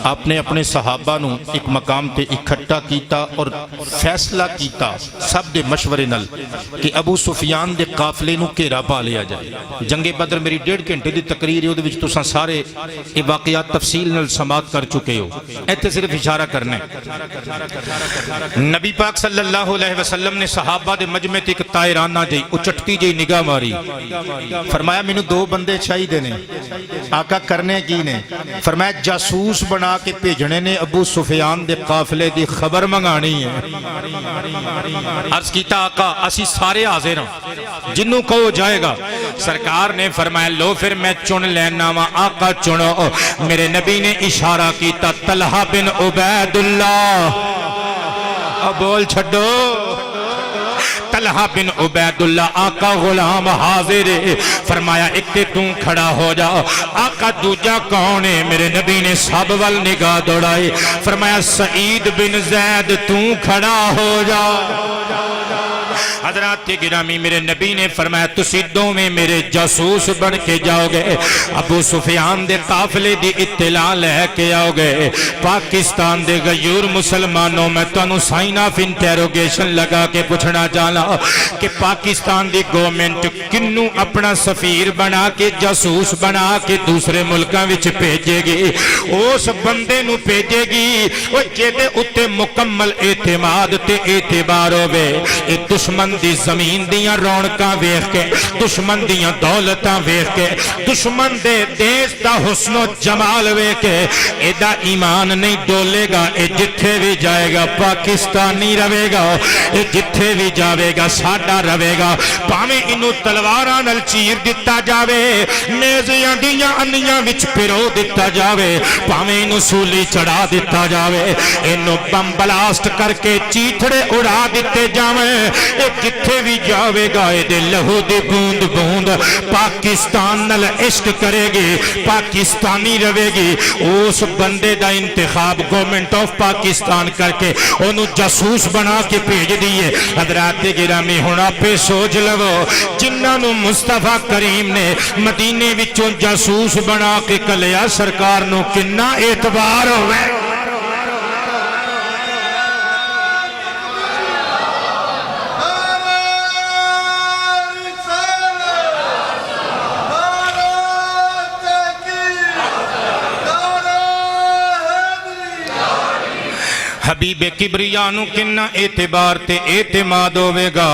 S1: آپ نے اپنے صحابہ نو ایک مقام تے اکٹھا کیتا اور فیصلہ کیتا سب دے مشورے نال کہ ابو سفیان دے قافلے نو گھیرا پا لیا جائے. جنگ بدر میری 1.5 گھنٹے دی تقریر ہے، اودے وچ تساں سارے یہ واقعات تفصیل نال سماعت کر چکے ہو، ایتھے صرف اشارہ کرنا ہے. نبی پاک صلی اللہ علیہ وسلم نے صحابہ دے مجمع تے ایک طائرانہ جئی اچٹتی جئی نگاہ ماری، فرمایا مینوں 2 بندے چاہیے نے. آقا کرنے کی نے؟ فرمایا جاسوس بنا کے بھیجنے نے، ابو سفیان دے قافلے دی خبر منگانی ہے. عرض کیتا آقا اسی سارے حاضر ہاں، جنوں کہو جائے گا. سرکار نے فرمایا لو پھر میں چن لینا وا. آقا چنو. میرے نبی نے اشارہ کیتا طلحہ بن عبید اللہ. اب بول چھڈو طلحہ بن عبید اللہ. آقا غلام حاضر ہے. فرمایا ایک تے توں کھڑا ہو جا. آقا دوجا کون ہے؟ میرے نبی نے سب وال نگاہ دوڑائی. فرمایا سعید بن زید توں کھڑا ہو جا. حضرات گرامی میرے نبی نے فرمایا تسی دوویں میرے جاسوس بن کے جاؤ گے، ابو سفیان دے قافلے دی اطلاع لے کے آؤ گے. پاکستان دے غیور مسلمانوں میں تانوں سائن آف انٹیروگیشن لگا کے پوچھنا چاہنا کہ پاکستان دی گورنمنٹ کنوں اپنا سفیر بنا کے جاسوس بنا کے دوسرے ملکاں وچ بھیجے گی؟ اس بندے نو بھیجے گی او جے اتے مکمل اعتماد تے اعتبار ہوے. اے دشمن دی زمین دیاں رونقاں ویکھ کے، دشمن دیاں دولتاں ویکھ کے، دشمن دے دیس دا حسن و جمال ویکھ کے ایدا ایمان نہیں ڈولے گا. اے جتھے بھی جائے گا پاکستانی رہے گا، اے جتھے بھی جاوے گا ساڈا رہے گا. پاویں اینو تلواراں نال چیر دتا جاوے، نیزیاں دیاں انیاں وچ پھرو دتا جاوے، پاویں اینو سولی چڑھا دتا جاوے، اینو بم بلاسٹ کر کے چیتھڑے اڑا دتے جاویں، جتھے بھی جاوے گا دے لہو دے بوند بوند پاکستان نال عشق کرے گی، پاکستانی رہے گی. اس بندے دا انتخاب گورنمنٹ آف پاکستان کر کے انہوں جاسوس بنا کے بھیج دیئے. حضرات گرامی ہونا پہ سوچ لو جنہاں نو مصطفیٰ کریم نے مدینے وچوں جاسوس بنا کے کلیا، سرکار نو کنا اعتبار ہوئے. حبیب کبریانو کنہ اعتبار تے اعتماد ہوئے گا.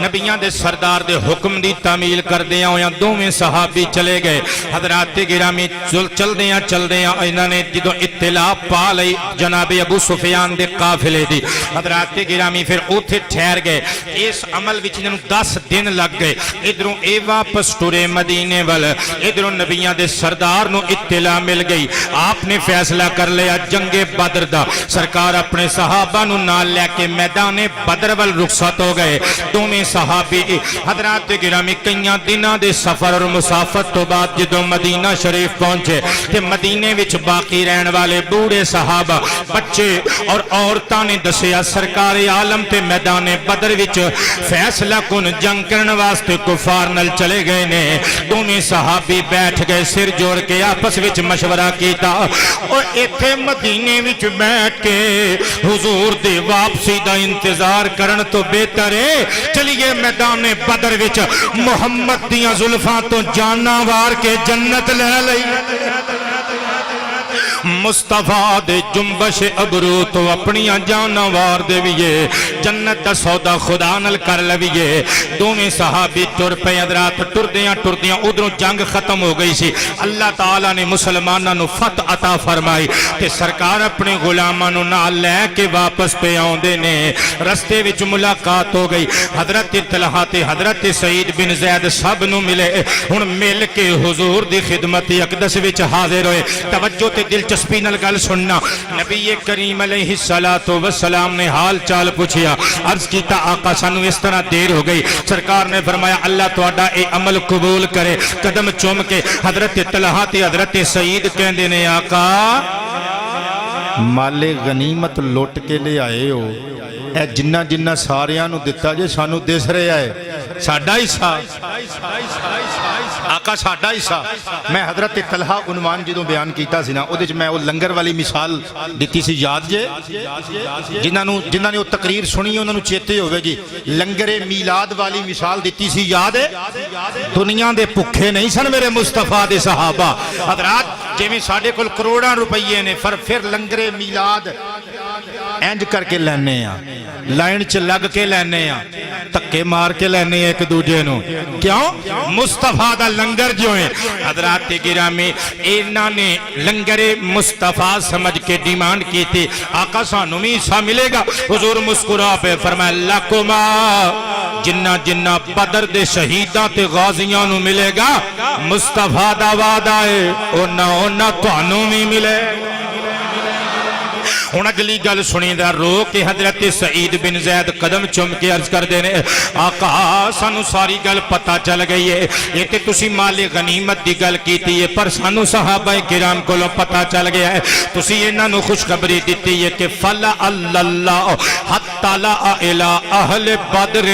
S1: نبیان دے سردار دے حکم دی تعمیل کر دیا ہویا دوویں صحابی چلے گئے. حضرات گرامی چل دیاں انہوں نے جدو اطلاع پا لئی جناب ابو سفیان دے قافلے دی. حضرات گرامی پھر اوتھے ٹھہر گئے. اس عمل وچ انہوں 10 دن لگ گئے. ادھروں اے واپس ٹرے مدینے وال، ادھروں نبیان دے سردار نو اطلاع مل گئی. آپ نے فیصلہ کر لیا جنگ بدر دا. سرکار اپنے صحابہ نو نال لے کے میدان بدر وال رخصت ہو گئے. دوویں صحابی حضرات گرامی کئیاں دناں دے سفر اور مسافت تو بعد جدو مدینہ شریف پہنچے تے مدینے وچ باقی رہن والے بوڑھے صحابہ، بچے اور عورتاں نے دسیا سرکار عالم تے میدان بدر وچ فیصلہ کن جنگ کرن واسطے کفار نال چلے گئے نے. دوویں صحابی بیٹھ گئے، سر جوڑ کے آپس وچ مشورہ کیتا اور ایتھے مدینے وچ بیٹھ کے حضور دے واپسی دا انتظار کرن تو بہتر ہے چلیے میدان بدر وچ محمد دیاں زلفاں تو جانا وار کے جنت لے لئی. مصطفیٰ دے جنبش ابرو تو اپنی جاناں وار دے ویے جنت دا سودا خدا نال کر لویے دوویں صحابی ٹر پے حضرات ٹردیاں ادھروں جنگ ختم ہو گئی سی اللہ تعالیٰ نے مسلماناں نو فتح عطا فرمائی تے سرکار اپنے غلاماں نو نال لے کے واپس پہ آوندے نے رستے وچ ملاقات ہو گئی حضرت طلحہ تے حضرت سعید بن زید سب نو ملے ہن مل کے حضور دی خدمت اقدس وچ حاضر ہوئے توجہ تے دلچسپی نال گل سننا نبی کریم علیہ السلام نے حال چال پوچھیا عرض کیتا آقا سانو اس طرح دیر ہو گئی سرکار نے فرمایا اللہ تہاڈا اے عمل قبول کرے قدم چوم کے حضرت طلحہ تے حضرت سعید کہندے نے آقا مال غنیمت لوٹ کے لے آئے ہو اے جنہ جنہ ساریاں نو دتا جے سانو دس رہا ہے ساڈا حصہ آقا ساڈا حصہ میں حضرت طلحہ عنوان جدوں بیان کیتا سی نا اودے وچ میں او لنگر والی مثال دتی سی یاد جے جنہاں نے او تقریر سنی انہاں نو چیتے ہوے گی لنگر میلاد والی مثال دتی سی یاد ہے دنیا دے بھکھے نہیں سن میرے مصطفیٰ دے صحابہ حضرات جویں ساڈے کول کروڑاں روپیے نے پھر لنگر میلاد اینج کر کے لینے ہاں لائن چ لگ کے لینے ہاں تکے مار کے لینے ایک دوجے نو کیوں مصطفیٰ دا لنگر جو ہے حضرات گرامی انہاں نے لنگر مصطفیٰ سمجھ کے ڈیمانڈ کی تھی آقا سانو بھی حصہ ملے گا حضور مسکرا پہ فرمایا لکما جنہ جنہ بدر دے شہیداں تے غازیاں نو ملے گا مصطفیٰ دا وعدہ ہے اونا تانوں بھی ملے ہن اگلی گل سنی دا رو کے حضرت سعید بن زید قدم چم کے عرض کر دینے آقا سانو ساری گل پتہ چل گئی ہے یہ تے تسی مال غنیمت دی گل کیتی ہے پر سانو صحابہ کرام کولوں پتہ چل گیا ہے تسی انہاں نو خوشخبری دتی ہے کہ فلا اللہ حتی لا الی اہل بدر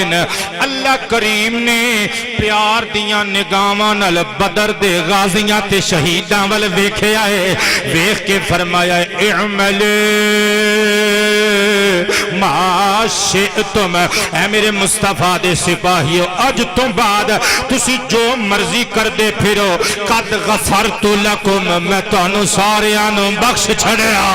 S1: اللہ کریم نے پیار دیاں نگاہاں نال بدر دے غازیاں تے شہیداں ول ویکھیا ہے ویکھ کے فرمایا اعمل ما شئتم اے میرے مصطفیٰ دے سپاہیو اج تو بعد تسی جو مرضی کر دے پھرو قد غفرت لکم میں تانوں ساریاں نوں بخش چھڑیا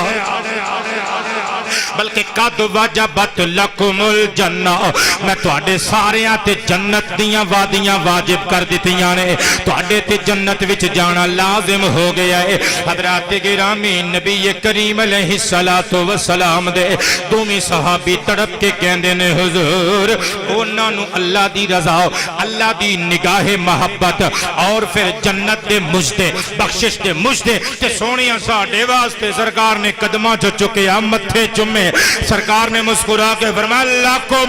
S1: بلکہ قد وجبت لکم الجنہ میں تواڈے ساریاں تے جنت دیاں وادیاں واجب کر دتیاں نے تواڈے تے جنت وچ جانا لازم ہو گیا ہے حضرات گرامی نبی کریم علیہ السلام دے دوویں صحابی تڑپ کے کہندے نے حضور انہاں نو اللہ دی رضا اللہ دی نگاہ محبت اور پھر جنت دے مجدے بخشش دے مجدے تے سونیاں ساڈے واسطے سرکار نے قدماں چ چکیا متھے چومے سرکار نے مسکرا کے فرمایا لاکھوں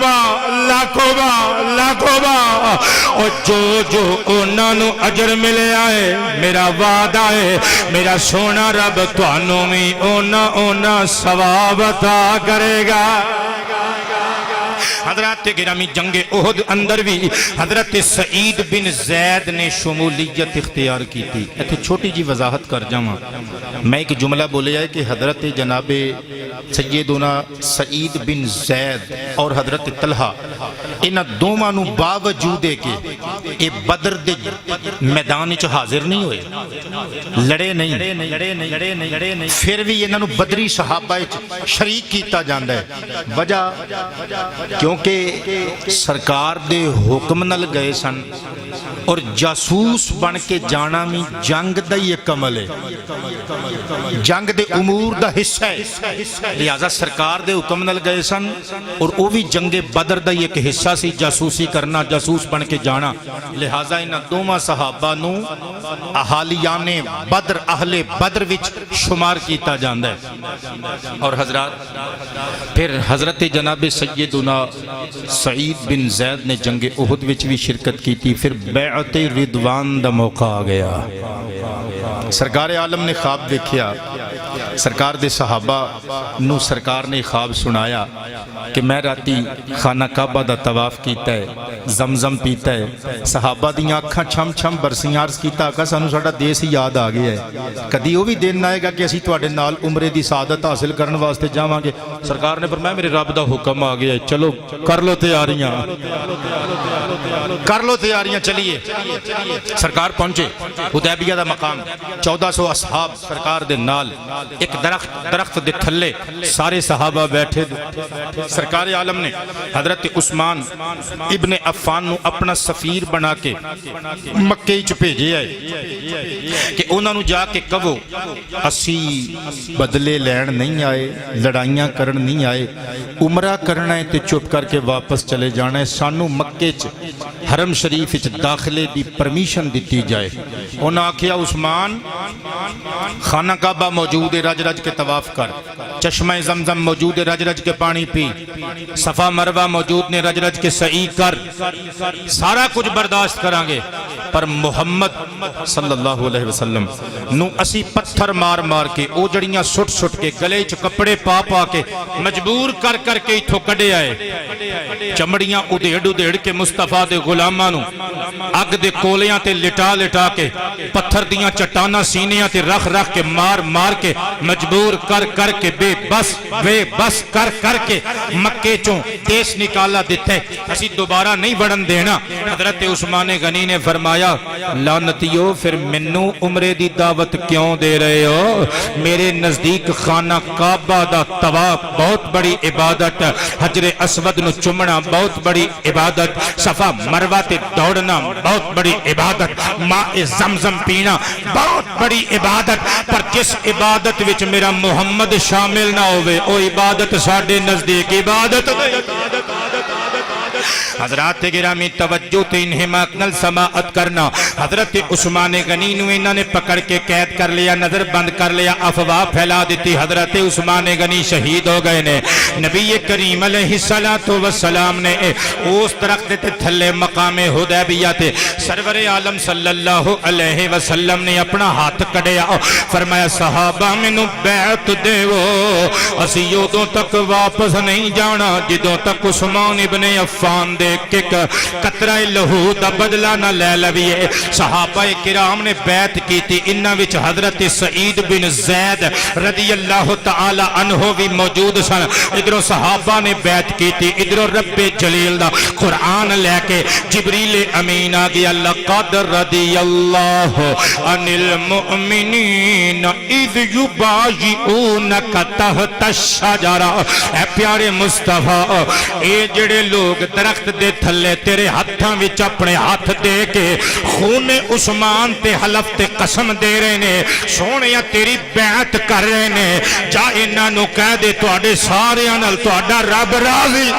S1: اور جو انہاں نو اجر ملے آئے میرا وعدہ ہے میرا سونا رب تانوں بھی اونا ثواب عطا کرے گا حضرات گرامی جنگ احد اندر بھی حضرت سعید بن زید نے شمولیت اختیار کی تھی ایتھے چھوٹی جی وضاحت کر جاواں میں ایک جملہ بولے ہے کہ حضرت جناب سیدنا سعید بن زید اور حضرت طلحہ انہاں دوواں نو باوجود کہ اے بدر دے میدان وچ حاضر نہیں ہوئے لڑے نہیں پھر بھی انہاں نو بدری صحابہ وچ شریک کیتا جاندا ہے وجہ کیونکہ سرکار دے حکم نال گئے سن اور جاسوس بن کے جانا بھی جنگ دا ہی ایک عمل ہے جنگ دے امور دا حصہ ہے لہذا سرکار دے حکم نال گئے سن اور وہ بھی جنگ بدر دا ہی ایک حصہ سی جاسوسی کرنا جاسوس بن کے جانا لہذا انہاں دوواں صحابہ نو اہالیان بدر اہل بدر وچ شمار کیتا جاندا ہے اور حضرات پھر حضرت جناب سیدنا سعید بن زید نے جنگ احد وچ بھی شرکت کی تھی پھر بیعت رضوان دا موقع آ گیا سرکار عالم نے خواب دیکھیا سرکار دے صحابہ نو سرکار نے خواب سنایا کہ میں راتی خانہ کعبہ دا طواف کیتا ہے زمزم پیتا ہے صحابہ دیاں اکھاں چھم چھم برسیاں عرض کیتا کہ سانو ساڈا دیس ہی یاد آ گیا ہے کدی وہ بھی دن آئے گا کہ اسی تواڈے نال عمرے دی سعادت حاصل کرن واسطے جاواں گے سرکار نے فرمایا میرے رب دا حکم آ گیا ہے چلو کر لو تیاریاں چلیے سرکار پہنچے حدیبیہ دا مقام 1400 اصحاب سرکار دے نال ایک درخت دے تھلے سارے صحابہ بیٹھے سرکار عالم نے حضرت عثمان ابن عفان نو اپنا سفیر بنا کے مکے چ بھیجے آئے کہ انہاں نو جا کے کہو اسی بدلے لین نہیں آئے، لڑائیاں کرن نہیں آئے، عمرہ کرنا ہے تے چپ کر کے واپس چلے جانا ہے، سانو مکے چ حرم شریف چ داخلے دی پرمیشن دیتی جائے۔ انہاں آکھیا عثمان خانہ کعبہ موجود ہے، رج رج کے طواف کر، چشمہ زمزم موجود ہے، رج رج کے پانی پی، صفا مروہ موجود نے، رج رج کے سعی کر، سارا کچھ برداشت کرانگے، پر محمد صلی اللہ علیہ وسلم نو اسی پتھر مار مار کے اوجڑیاں سٹ سٹ کے گلے چ کپڑے پا پا کے مجبور کر کر کے اتھو کڈے آئے، چمڑیاں ادھیڑ کے مصطفیٰ دے غلاماں نو اگ دے کولیاں تے لٹا لٹا کے پتھر دیاں چٹاناں سینیاں تے رکھ رکھ کے مار مار کے مجبور کر کر کے بے بس کر کر کے مکے چوں دیش نکالا دیتے، اسی دوبارہ نہیں بڑھن دینا۔ حضرت عثمان غنی نے فرمایا لعنتیو پھر منو عمرے دی دعوت کیوں دے رہے ہو؟ میرے نزدیک خانہ کعبہ دا طواف بہت بڑی عبادت، حجر اسود نو چمنا بہت بڑی عبادت، صفا مروہ تے دوڑنا بہت بڑی عبادت، ماء زمزم پینا بہت بڑی عبادت، پر جس عبادت وچ میرا محمد شامل نہ ہوئے او عبادت ساڑھے نزدیک عبادت حضرات گرامی توجہ تے انہیں اکنل سماعت کرنا۔ حضرت عثمان غنی نو انہوں نے پکڑ کے قید کر لیا، نظر بند کر لیا، افواہ پھیلا دیتی، حضرت عثمان غنی شہید ہو گئے نے۔ نبی کریم علیہ السلام نے اس درخت تے تھلے مقام حدیبیہ تے سرور عالم صلی اللہ علیہ وسلم نے اپنا ہاتھ کڑیا، فرمایا صحابہ مینوں بیعت دیو، اسی یودوں تک واپس نہیں جانا جدوں تک عثمان ابن عفان دے کے قطرہ لہو دا بدلہ نہ لے لویے۔ صحابہ کرام نے بیعت کی تھی، انہاں وچ حضرت سعید بن زید رضی اللہ تعالی عنہ بھی موجود سن۔ ادھروں صحابہ نے بیعت کی تھی، ادھروں رب جلیل دا قرآن لے کے جبریل امین آگیا، لقد رضی اللہ عن المؤمنین اذ یبایعونک تحت الشجرہ۔ اے پیارے مصطفیٰ، اے جڑے لوگ درخت دے تھلے تیرے ہتھاں وچ اپنے ہاتھ دے کے خون عثمان تے حلف تے قسم دے رہے نے، سونیا تیری بیعت کر رہے نے، جا انہاں نو کہہ دے تواڈے ساریاں نال تواڈا رب راضی۔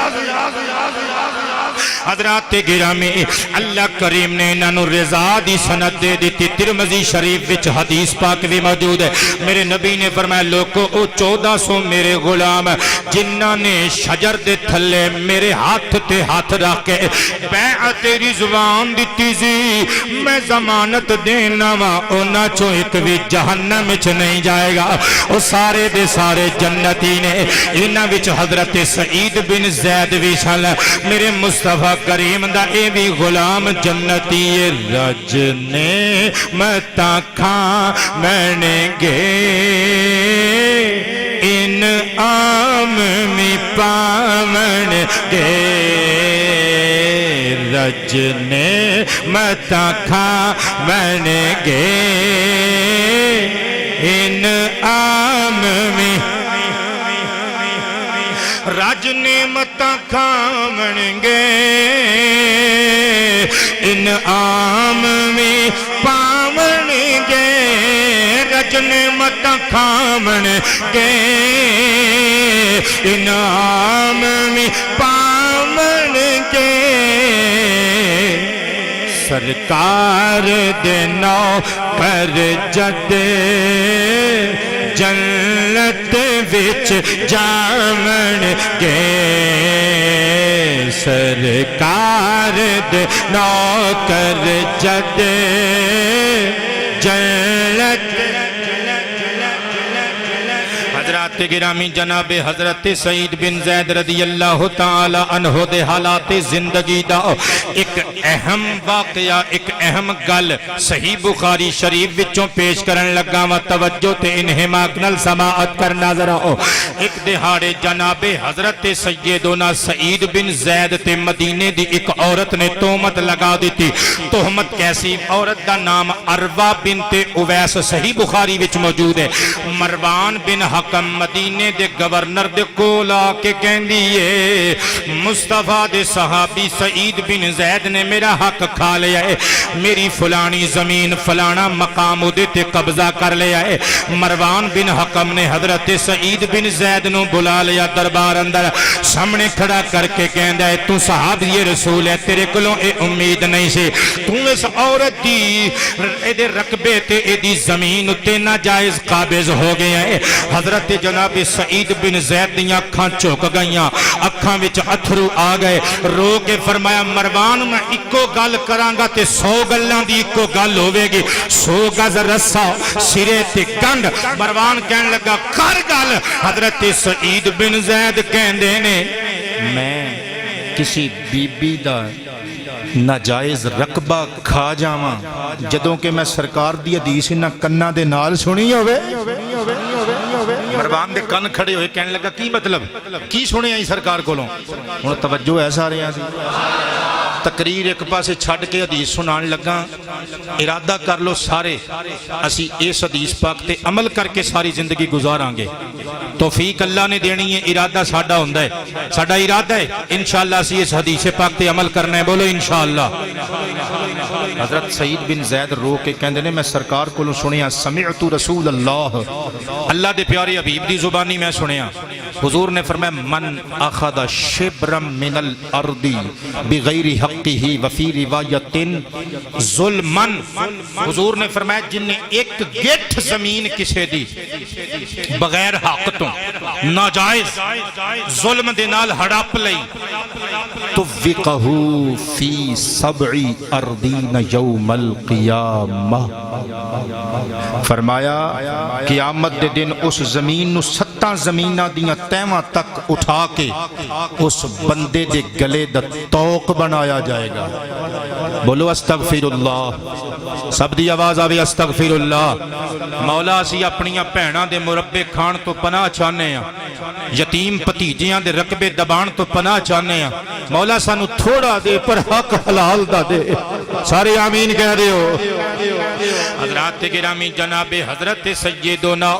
S1: حضرات گرامی اللہ کریم نے انہوں رضا دی سند دے دیتی، ترمذی شریف وچ حدیث پاک بھی موجود ہے۔ میرے نبی نے فرمایا لوگو او 1400 میرے غلام جنہاں نے شجر دے تھلے میرے ہاتھ تے ہاتھ رکھ کے بیعت رضوان دیتی سی، میں ضمانت دینا وا انہاں چوں ایک بھی جہنم وچ نہیں جائے گا، او سارے دے سارے جنتی نے۔ انہاں وچ حضرت سعید بن زید بھی سن، میرے مصطفیٰ کریم دا اے بھی غلام جنتی، رج نے متا کھا میں گے ان آم میں پامن گے، رج نے متا کھا میں گے ان آم میں، رج نعمتاں کھاون گے انعام میں پاون گے، رج نعمتاں کھاون گے انعام میں پاون گے، سرکار دے نو پر جد جنت وچ جاون گے، سرکار دے نوکر جد جنت۔ حضرات گرامی جناب حضرت سعید بن زید رضی اللہ تعالی عنہ دے حالات زندگی دا ایک اہم واقعہ، ایک اہم گل صحیح بخاری شریف وچوں پیش کرن لگا وا، توجہ تے انہماک نال سماعت کرنا ذرا۔ ایک دہاڑے جناب حضرت سیدنا سعید بن زید تے مدینے دی ایک عورت نے تہمت لگا دیتی۔ تہمت کیسی؟ عورت دا نام عروہ بنت اویس صحیح بخاری وچ موجود ہے۔ مروان بن حکم مدینے دے گورنر دے کول آ کے کہندی ہے مصطفیٰ دے صحابی سعید بن زید نے میرا حق کھا لیا ہے، میری فلانی زمین فلانا مقام دے تے قبضہ کر لیا ہے۔ مروان بن حکم نے حضرت سعید بن زید نو بلا لیا دربار اندر، سامنے کھڑا کر کے کہندا ہے تو صحابی رسول ہے، تیرے کولوں اے امید نہیں سی، تو اس عورت دی اے دے رقبے تے اے دی زمین تے ناجائز قابض ہو گیا ہے۔ حضرت جناب سعید بن زید دیاں اکھاں چوک گئیاں، اکھاں وچ اتھرو آ گئے، رو کے فرمایا مروان میں اکو گل کراں گا تے 100 گلاں دی اکو گل ہوے گی، 100 گز رسا سرے تے گنڈ۔ مروان کہن لگا کر گل۔ حضرت سعید بن زید کہندے نے میں کسی بی بی دا ناجائز رقبہ کھا جاواں جدوں کہ میں سرکار دی حدیث انہاں کناں دے نال سنی ہوئے؟ مروان دے کن کھڑے ہوئے کہنے لگا کی مطلب کی سنے آئی سرکار کولوں؟ ہن توجہ ہے سارے آسی تقریر ایک پاسے چھڈ کے حدیث سنان لگا، ارادہ کر لو سارے اسی اس حدیث پاک تے عمل کر کے ساری زندگی گزاراں گے، توفیق اللہ نے دینی ہے، ارادہ ساڈا ہوندا ہے، ساڈا ارادہ ہے انشاءاللہ اسی اس حدیث پاک تے عمل کرنا ہے، بولو انشاءاللہ۔ حضرت سعید بن زید رو کے کہندے نے میں سرکار کولوں سنیا سمعت رسول اللہ، اللہ دے پیارے حبیب دی زبانی میں سنیا، حضور نے فرمایا من اخذ شبرا من الارض بغیر حقہ وفی روایت ظلمن، حضور نے فرمایا جن نے ایک گٹھ زمین کسے دی بغیر حق تو ناجائز ظلم دے نال ہڑپ لئی توفقہ فی 7 اراضین یوم القیامہ، فرمایا قیامت دے دن اس زمین نو 7 زمینہ دیاں تیواں تک اٹھا کے اس بندے دے گلے دا توق بنایا جائے گا۔ بولو استغفر اللہ، سب دی آواز آوے استغفر اللہ۔ مولا اسی اپنیاں بھیناں دے مربے کھان تو پناہ چاہنے ہیں، یتیم بھتیجیاں دے رقبے دبان تو پناہ چاہنے ہیں، مولا سانو تھوڑا دے پر حق حلال دا دے، سارے آمین کہہ رہے ہو۔ حضرات گرامی جناب حضرت سیدنا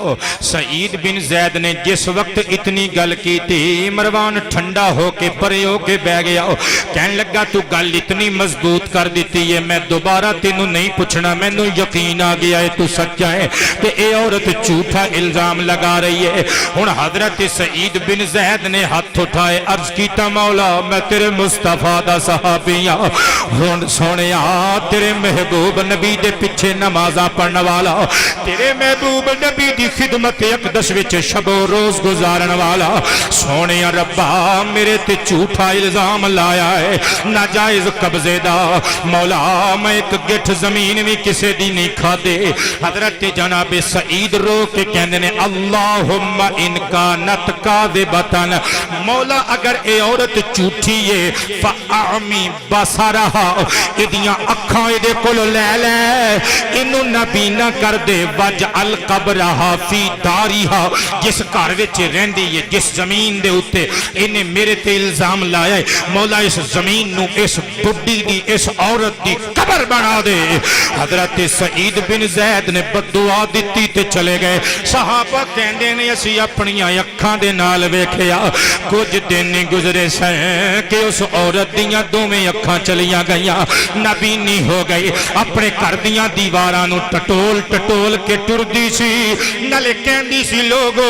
S1: سعید بن زید نے جس وقت اتنی گل کی تھی، مروان ٹھنڈا ہو کے پرے ہو کے بہ گیا، کہنے لگا تو گل اتنی مضبوط کر دیتی ہے میں دوبارہ تینوں نہیں پوچھنا، میں نو یقین آ گیا ہے تو سچا ہے کہ اے عورت جھوٹا الزام لگا رہی ہے۔ ہن حضرت سعید بن زید نے ہاتھ اٹھائے، عرض کیتا مولا میں تیرے مصطفیٰ دا صحابی ہاں، ہن سونیا تیرے محبوب نبی دے پیچھے نمازاں پڑھن والا، تیرے محبوب نبی دی خدمت اقدس وچ شب و روز گزارن والا، سونے ربا میرے تے جھوٹا الزام لایا ہے ناجائز قبضے دا، مولا میں ایک گٹھ زمین بھی کسے دی نہیں کھا دے۔ حضرت جناب سعید رو کے کہندے نے اللہم ان کانت کاذبتن، مولا اگر اے عورت جھوٹی ہے فاعمی بصرہا، ادیاں اکھاں دے کول لے لے، انہوں نبی نہ کر دے، وجعل قبرہا فی داریہا، جس گھر وچ رہندی ہے جس زمین دے اوتے انہیں میرے تے الزام لایا ہے، مولا اس زمین نو اس بڈی دی اس عورت دی قبر بنا دے۔ حضرت سعید بن زید نے بددعا دتی تے چلے گئے۔ صحابہ کہندے نے اسی اپنی اکھاں دے نال ویکھیا، کچھ دن نہیں گزرے سیں کہ اس عورت دیاں دوویں اکھاں چلیاں گئیاں، نابینی ہو گئی، اپنے گھر دیاں دیواراں نو ٹٹول ٹٹول کے ٹردی سی، نالے کہندی سی لوگو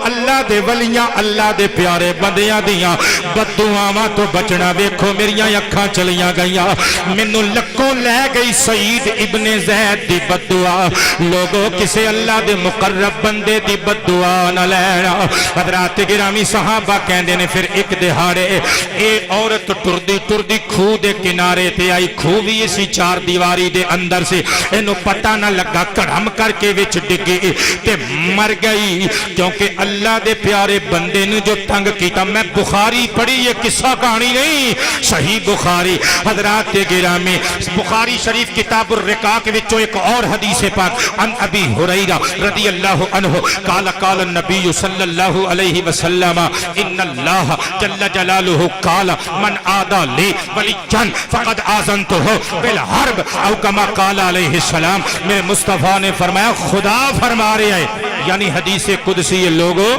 S1: اللہ دے ولیاں اللہ دے پیارے بندیاں دیاں بددعاواں تو بچنا، ویکھو میریاں اکھاں چلیاں گئیاں، مینوں لکوں لے گئی سعید ابن زید دی بددعا، لوگو کسے اللہ دے مقرب بندے دی بددعا نہ لینا۔ حضرات گرامی صحابہ کہندے نے پھر ایک دہاڑے اے عورت ٹردی ٹردی کھو دے کنارے تے آئی، کھو بھی ہی اسی چار دیواری دے اندر سے انہوں پتہ نہ لگا کڑھم کر کے وچ ڈگے تے مر گئی کیونکہ اللہ دے پیارے بندے نے جو تنگ کیتا میں بخاری پڑھی یہ قصہ کہانی نہیں صحیح بخاری حضرات گرامی بخاری شریف کتاب الرقاق وچوں ایک اور حدیث پاک عن ابی ہریرہ رضی اللہ عنہ قال قال النبی صلی اللہ علیہ وسلم ان اللہ جل جلالہ قال من آدھا لی ولیجا فقد آذنتہ بالحرب او کما قال علیہ السلام میرے مصطفیٰ نے فرمایا خدا فرما رہے ہیں یعنی حدیث قدسی لوگو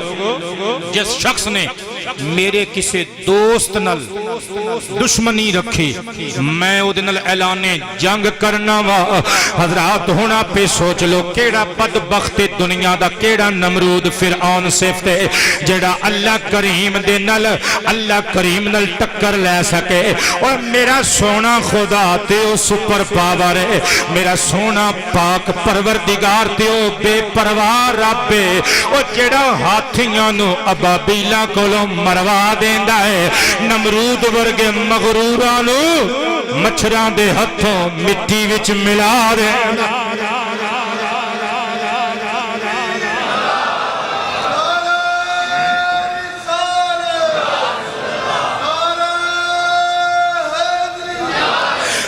S1: جس شخص نے میرے کسی دوست نل دشمنی رکھی میں او دنل اعلان جنگ کرنا وا حضرات ہونا پہ سوچ لو کیڑا بدبخت دنیا دا کیڑا نمرود فرعون صفت ہے جڑا اللہ کریم دے نل اللہ کریم نل ٹکر لے سکے اور میرا سونا خدا تے او سپر پاور ہے میرا سونا پاک پروردگار تے او بے پرواہ رب ہے او جڑا ہاتھیاں نو ابابیلاں کولوں مروا دیندا ہے نمرود ورگے مغروراں نو مچھراں دے ہتھوں مٹی وچ ملا دیندا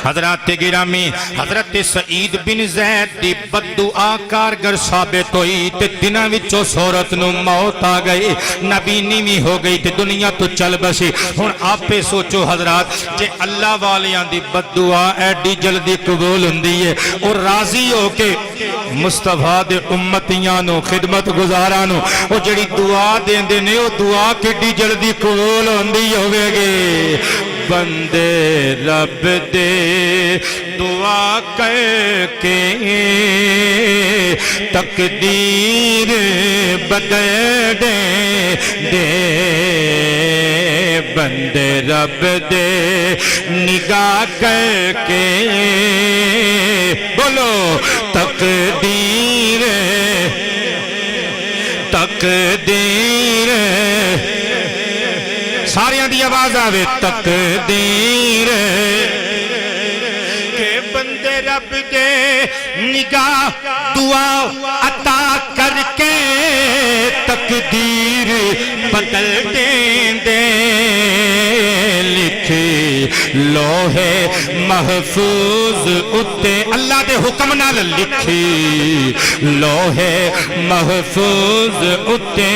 S1: حضرات گرامی حضرت سعید بن زید دی بددعا کارگر ثابت ہوئی تے دناں وچوں صورت نو موت آ گئی نبی نیوی ہو گئی تے دنیا تو چل بسی ہن آپ پہ سوچو حضرات جے اللہ والیاں دی بددعا ایڈی جلدی قبول ہوندی ہے اور راضی ہو کے مصطفیٰ دے امتیاں نو خدمت گزاراں نو او جڑی دعا دیندے نے او دعا کڈی جلدی قبول ہوندی ہوے گی بندے رب دے دعا کر کے تقدیر بدل دے بندے رب دے نگاہ کر کے بولو تقدیر ساریاں دی آواز آوے تقدیر کہ بندے رب دے نگاہ دعا عطا کر کے تقدیر بدل دیں دے لکھی لوہے محفوظ اتے اللہ دے حکم نال لکھی لوہے محفوظ اتے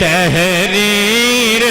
S1: تحریر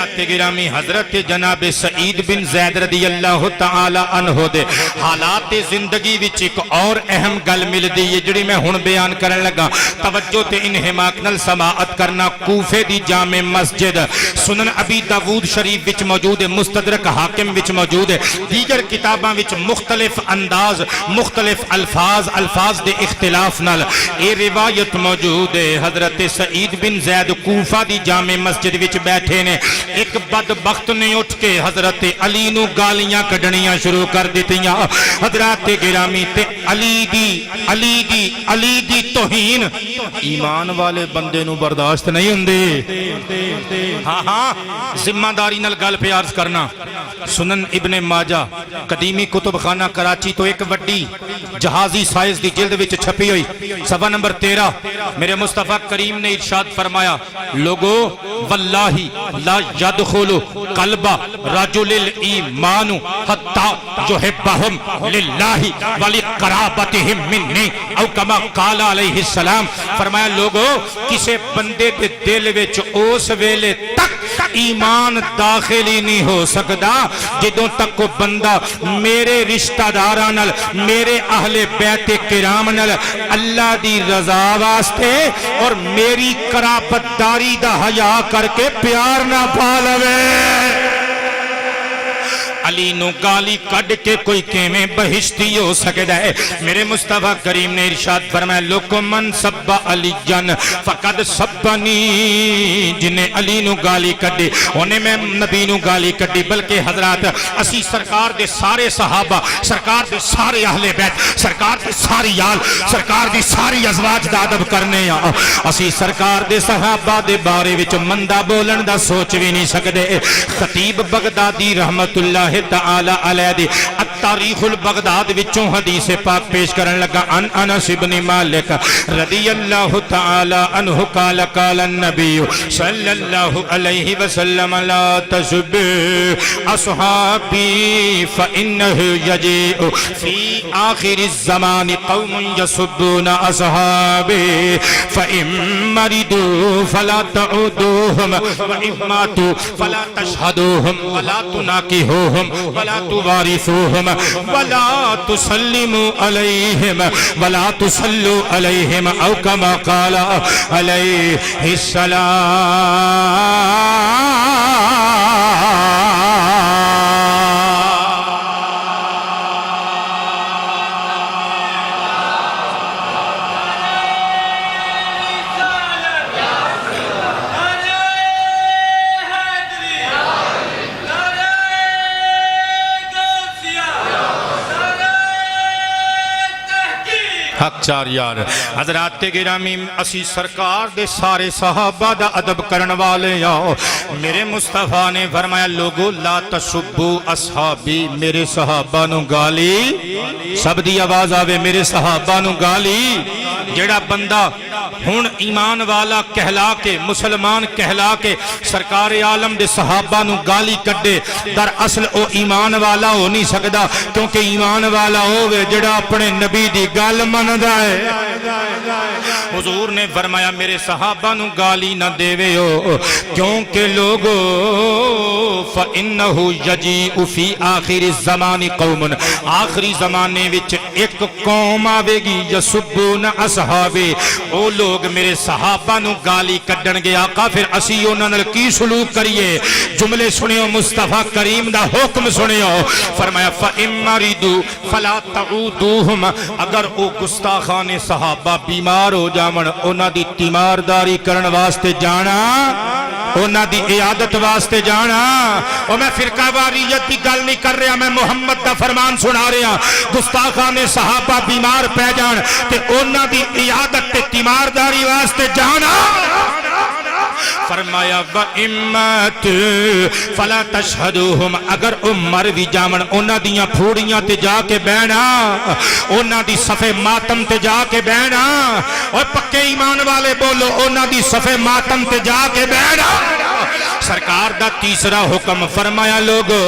S1: حضرات گرامی حضرت جناب سعید بن زید رضی اللہ تعالی عنہ دے حالات زندگی وچ ایک اور اہم گل مل دی ہے جڑی میں ہن بیان کرن لگا توجہ تے انہماک نال سماعت کرنا کوفے دی جامع مسجد سنن ابی داؤد شریف وچ موجود ہے مستدرک حاکم وچ موجود ہے دیگر کتاباں وچ مختلف انداز مختلف الفاظ دے اختلاف نال اے روایت موجود ہے حضرت سعید بن زید کوفہ دی جامع مسجد وچ بیٹھے نے ایک بدبخت نے اٹھ کے حضرت علی نو گالیاں کڈنیاں شروع کر دیتیاں حضرات گرامی تے علی دی توہین ایمان والے بندے نو برداشت نہیں ہوندی ہاں ذمہ داری نال گل پہ عرض کرنا سنن ابن ماجہ قدیمی کتب خانہ کراچی تو ایک وڈی جہازی سائز دی جلد وچ چھپی ہوئی صفحہ نمبر 13 میرے مصطفیٰ کریم نے ارشاد فرمایا لوگو واللہ لا يدخل قلب رجل الایمان حتی یحبہم للہ ولقرابتہم منی او کما قال علیہ السلام فرمایا لوگو کسے بندے دے دل وچ اس ویلے تک ایمان داخلی نہیں ہو سکدا جدوں تک کو بندہ میرے رشتہ داران میرے اہل بیت کرام نال اللہ دی رضا واسطے اور میری قرابت داری دا حیا کر کے پیار نہ پا لوے علی نو گالی کڈ کے کوئی کیویں بہشتی ہو سکدا ہے؟ میرے مصطفیٰ کریم نے ارشاد فرمایا لوکو من سب علی جن فقد سبنی، جنہیں علی نو گالی کڈی انہیں میں نبی نو گالی کڈی۔ بلکہ حضرات اسی سرکار دے سارے صحابہ، سرکار دے سارے اہل بیت، سرکار دے ساری آل، سرکار دی ساری ازواج دا ادب کرنے ہاں، اسی سرکار دے صحابہ دے بارے وچ مندہ بولن دا سوچ بھی نہیں سکدے۔ خطیب بغدادی رحمت اللہ تعالی علیہ دی التاریخ البغداد وچوں حدیث پاک پیش کرن لگا ان انس بن مالک رضی اللہ تعالی عنہ قال قال النبی صلی اللہ علیہ وسلم لا تسبوا اصحابی فانه يجيء في آخر الزمان قوم يسبون اصحابی فإن مرضوا فلا تعودوهم وإن ماتوا فلا تشهدوهم ولا تناكحوهم ولا توارثوهم ولا تسلموا عليهم ولا تصلوا عليهم أو كما قال عليه السلام۔ حق چار یار حضرات گرامی اسی سرکار دے سارے صحابہ دا ادب کرن والے آؤ۔ میرے مصطفیٰ نے فرمایا لوگو لا تسبو اصحابی، میرے صحابہ نو گالی، سب دی آواز آوے میرے صحابہ نو گالی۔ جڑا بندہ ہن ایمان والا کہلا کے، مسلمان کہلا کے سرکار عالم دے صحابہ نو گالی کڈے، در اصل او ایمان والا ہو نہیں سکدا، کیونکہ ایمان والا ہووے جڑا اپنے نبی دی گل مندا ہے۔ حضور نے فرمایا میرے صحابہ نو گالی نہ دیوے ہو، کیونکہ لوگو فَإِنَّهُ يَجِيءُ فِي آخِرِ الزَّمَانِ قَوْمٌ، آخری زمانے وچ ایک قوم آوے گی یسبون اصحابی، او لوگ میرے صحابہ نو گالی کڈن گے۔ آقا پھر اسی انہاں نال کی سلوک کریے؟ جملے سنیو، مصطفیٰ کریم دا حکم سنیو۔ فرمایا فَإِن مَرِضُوا فَلَا تَعُودُوهُمْ، اگر او گستاخان صحابہ بیمار ہو جاون، انہاں دی تیمارداری کرن واسطے جانا، انہاں دی عیادت واسطے جانا۔ اور میں فرقہ واریت کی گل نہیں کر رہا، میں محمد دا فرمان سنا رہا۔ گستاخان صحابہ بیمار پہ جان تے انہاں دی عیادت تے تیمارداری واسطے جانا۔ فرمایا وَإِمَّتْ فَلَا تَشْهَدُوهُمْ، اگر مر بھی جامن انہاں دیاں پھوڑیاں تے جا کے بہنا، انہاں دی صفے ماتم تے جا کے بہنا۔ اور پکے ایمان والے بولو انہاں دی صفے ماتم تے جا کے بہنا۔ سرکار دا تیسرا حکم فرمایا لوگو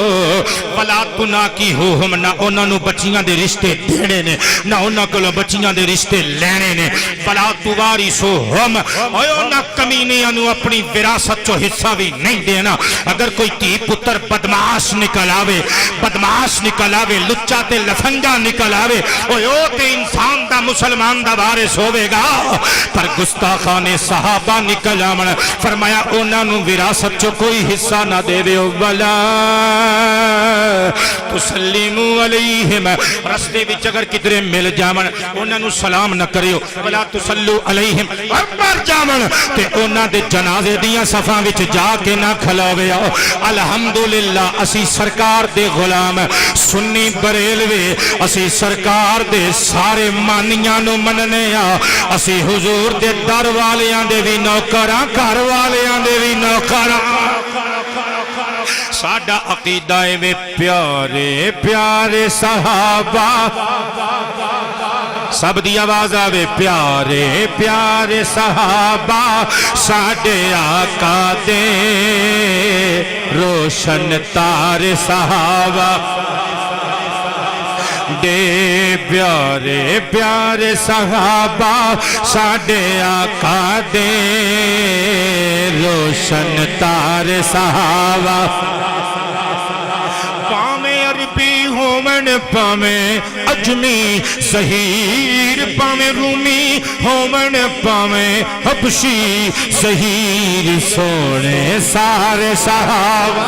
S1: وَلَا تُنَاكِحُوهُمْ، نہ انہاں نو بچیاں دے رشتے دینے نے، نہ انہاں کولوں بچیاں دے رشتے لینے نے۔ وَلَا تُوَارِثُوهُمْ، اور نہ کمینیاں نو اپنی وراثت چو حصہ بھی نہیں دینا۔ اگر کوئی تی پتر بدماش نکل آوے، بدماش نکل آوے، لچا تے لفنگا نکل آوے، او تے انسان دا مسلمان دا وارث ہوئے گا، پر گستاخان صحابہ نکل آمن فرمایا انہاں نو وراثت چو کوئی حصہ نہ دے وے۔ وَلَا تُسَلِّمُوا عَلَيْهِمْ، رستے وچ اگر کدھرے مل جاون انہاں نو سلام نہ کریو۔ وَلَا تُسَلُّوا عَلَيْهِمْ، مر جاون تے انہاں دے جنازے دیاں صفاں وچ جا کے نہ کھلاوے آؤ۔ الحمدللہ اسی سرکار دے غلام سنی بریلوے، اسی سرکار دے سارے مانیاں نو مننے آ، اسی حضور دے در والیاں دے بھی نوکراں، گھر والیاں دے بھی نوکراں۔ ساڈا عقیدہ ہے پیارے پیارے صحابہ، سب دی آواز آوے پیارے پیارے صحابہ، ساڈے آقا دے روشن تارے صحابہ، دے پیارے پیارے صحابہ، ساڈے آقا دے روشن تارے صحابہ۔ پاویں عربی ہومن پاویں اجمی ظہیر، پاویں رومی ہومن پاویں حبشی ظہیر، سونے سارے صحابہ،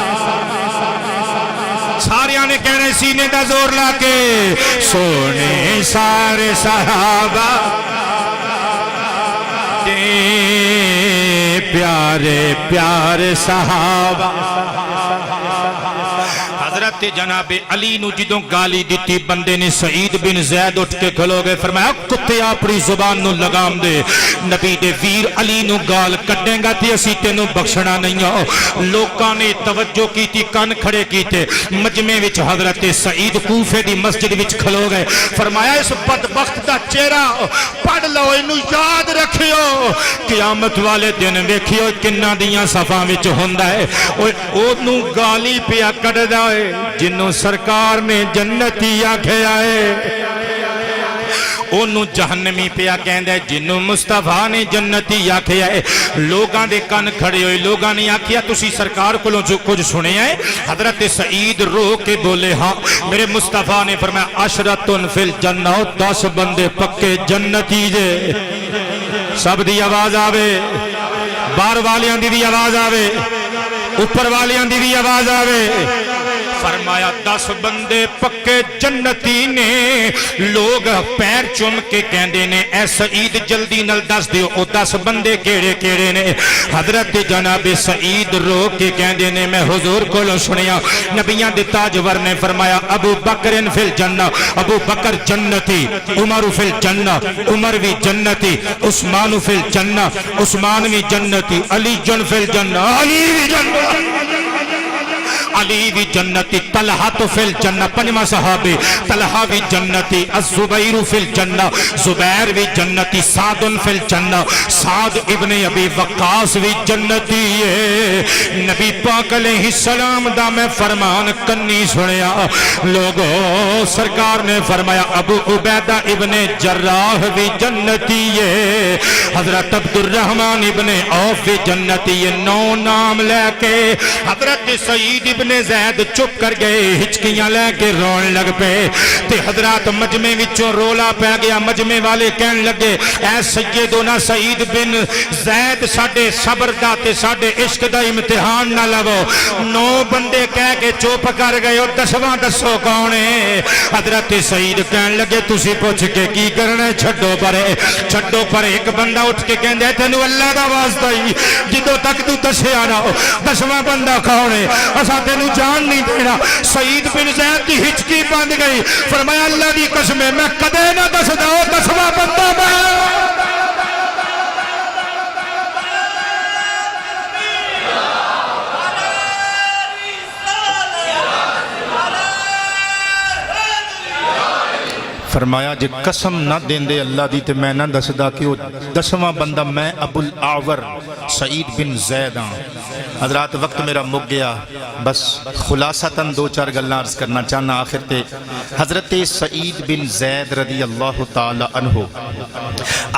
S1: سارے نے کہنے سینے دا زور لا کے سونے سارے صحابہ پیارے پیارے صحابہ حضرت جناب علی نو جدوں گالی دیتی بندے نے سعید بن زید اٹھ کے کھلو گئے فرمایا کتے اپنی زبان نو لگام دے نبی دے ویر علی نو گال کٹیں گا تے اسی تینوں بخشنا نہیں ہو لوکاں نے توجہ کیتی کان کھڑے کیتے مجمع وچ حضرت سعید کوفے دی مسجد وچ کھلو گئے فرمایا اس بدبخت دا چہرہ پڑھ لو اینو یاد رکھیو قیامت والے دن ویکھیو کناں دیاں صفاں وچ ہوندا ہے اونوں گالی پیا کڈدا ہے جنوں سرکار نے جنتی آکھے آئے انہوں جہنمی پیا کہندہ ہے جنوں مصطفیٰ نے جنتی آکھے آئے لوگاں دے کن کھڑے ہوئے لوگاں نے آکھیا تسی سرکار کو جو کچھ سنے آئے حضرت سعید رو کے بولے ہاں میرے مصطفیٰ نے فرمایا عشرتن فی الجنہ 10 بندے پکے جنتی جے سب دی آواز آوے بار والیاں دی آواز آوے اوپر والیاں دی آواز آوے فرمایا 10 بندے پکے جنتی نے لوگ پیر چم کے کہندے نے اے سعید جلدی نل دس دیو او 10 بندے کیڑے کیڑے نے حضرت جناب سعید رو کے کہندے نے میں حضور کو سنیا نبیان دے تاجور نے فرمایا ابو بکر فی الجنہ ابو بکر جنتی عمر فی الجنہ عمر بھی جنتی عثمان فی الجنہ عثمان بھی جنتی علی جن فی الجنہ علی بھی جنتی علی بھی جنتی طلحہ تو فی الجنہ پنجمہ صحابی طلحہ بھی جنتی الزبیر فی الجنہ زبیر بھی جنتی سعد فی الجنہ سعد ابن ابی وقاص بھی جنتی ہے نبی پاک علیہ السلام دا میں فرمان کنی سنیا لوگوں سرکار نے فرمایا ابو عبیدہ ابن جراح بھی جنتی ہے حضرت عبد الرحمن ابن عوف بھی جنتی ہے 9 نام لے کے حضرت سعید ابن زید چپ کر گئے ہچکیاں لے کے رون لگ پے تے حضرات مجمع وچوں رولا پہ گیا مجمع والے کہن لگے اے سیدنا سعید بن زید ساڈے صبر دا تے ساڈے عشق دا امتحان نہ لو 9 بندے کہہ کے چپ کر گئے اور 10واں دسو کون ہے حضرت سعید کہن لگے تسی پوچھ کے کی کرنا چھڈو پر ایک بندہ اٹھ کے کہندا تینوں اللہ دا واسطہ ہی جدوں تک تو دسیا نہ 10واں بندہ کون ہے اساں تینوں جان نہیں دینا سعید بن زید کی ہچکی بند گئی فرمایا اللہ دی قسم میں کدے نہ دس دا 10واں بندہ میں فرمایا جے قسم نہ دین دے اللہ دی تے میں نہ دسدا کہ وہ 10واں بندہ میں ابو الاعور سعید بن زید ہاں حضرات وقت میرا مک گیا بس خلاصتاً 2-4 گلاں عرض کرنا چاہنا آخر تے حضرت سعید بن زید رضی اللہ تعالی عنہ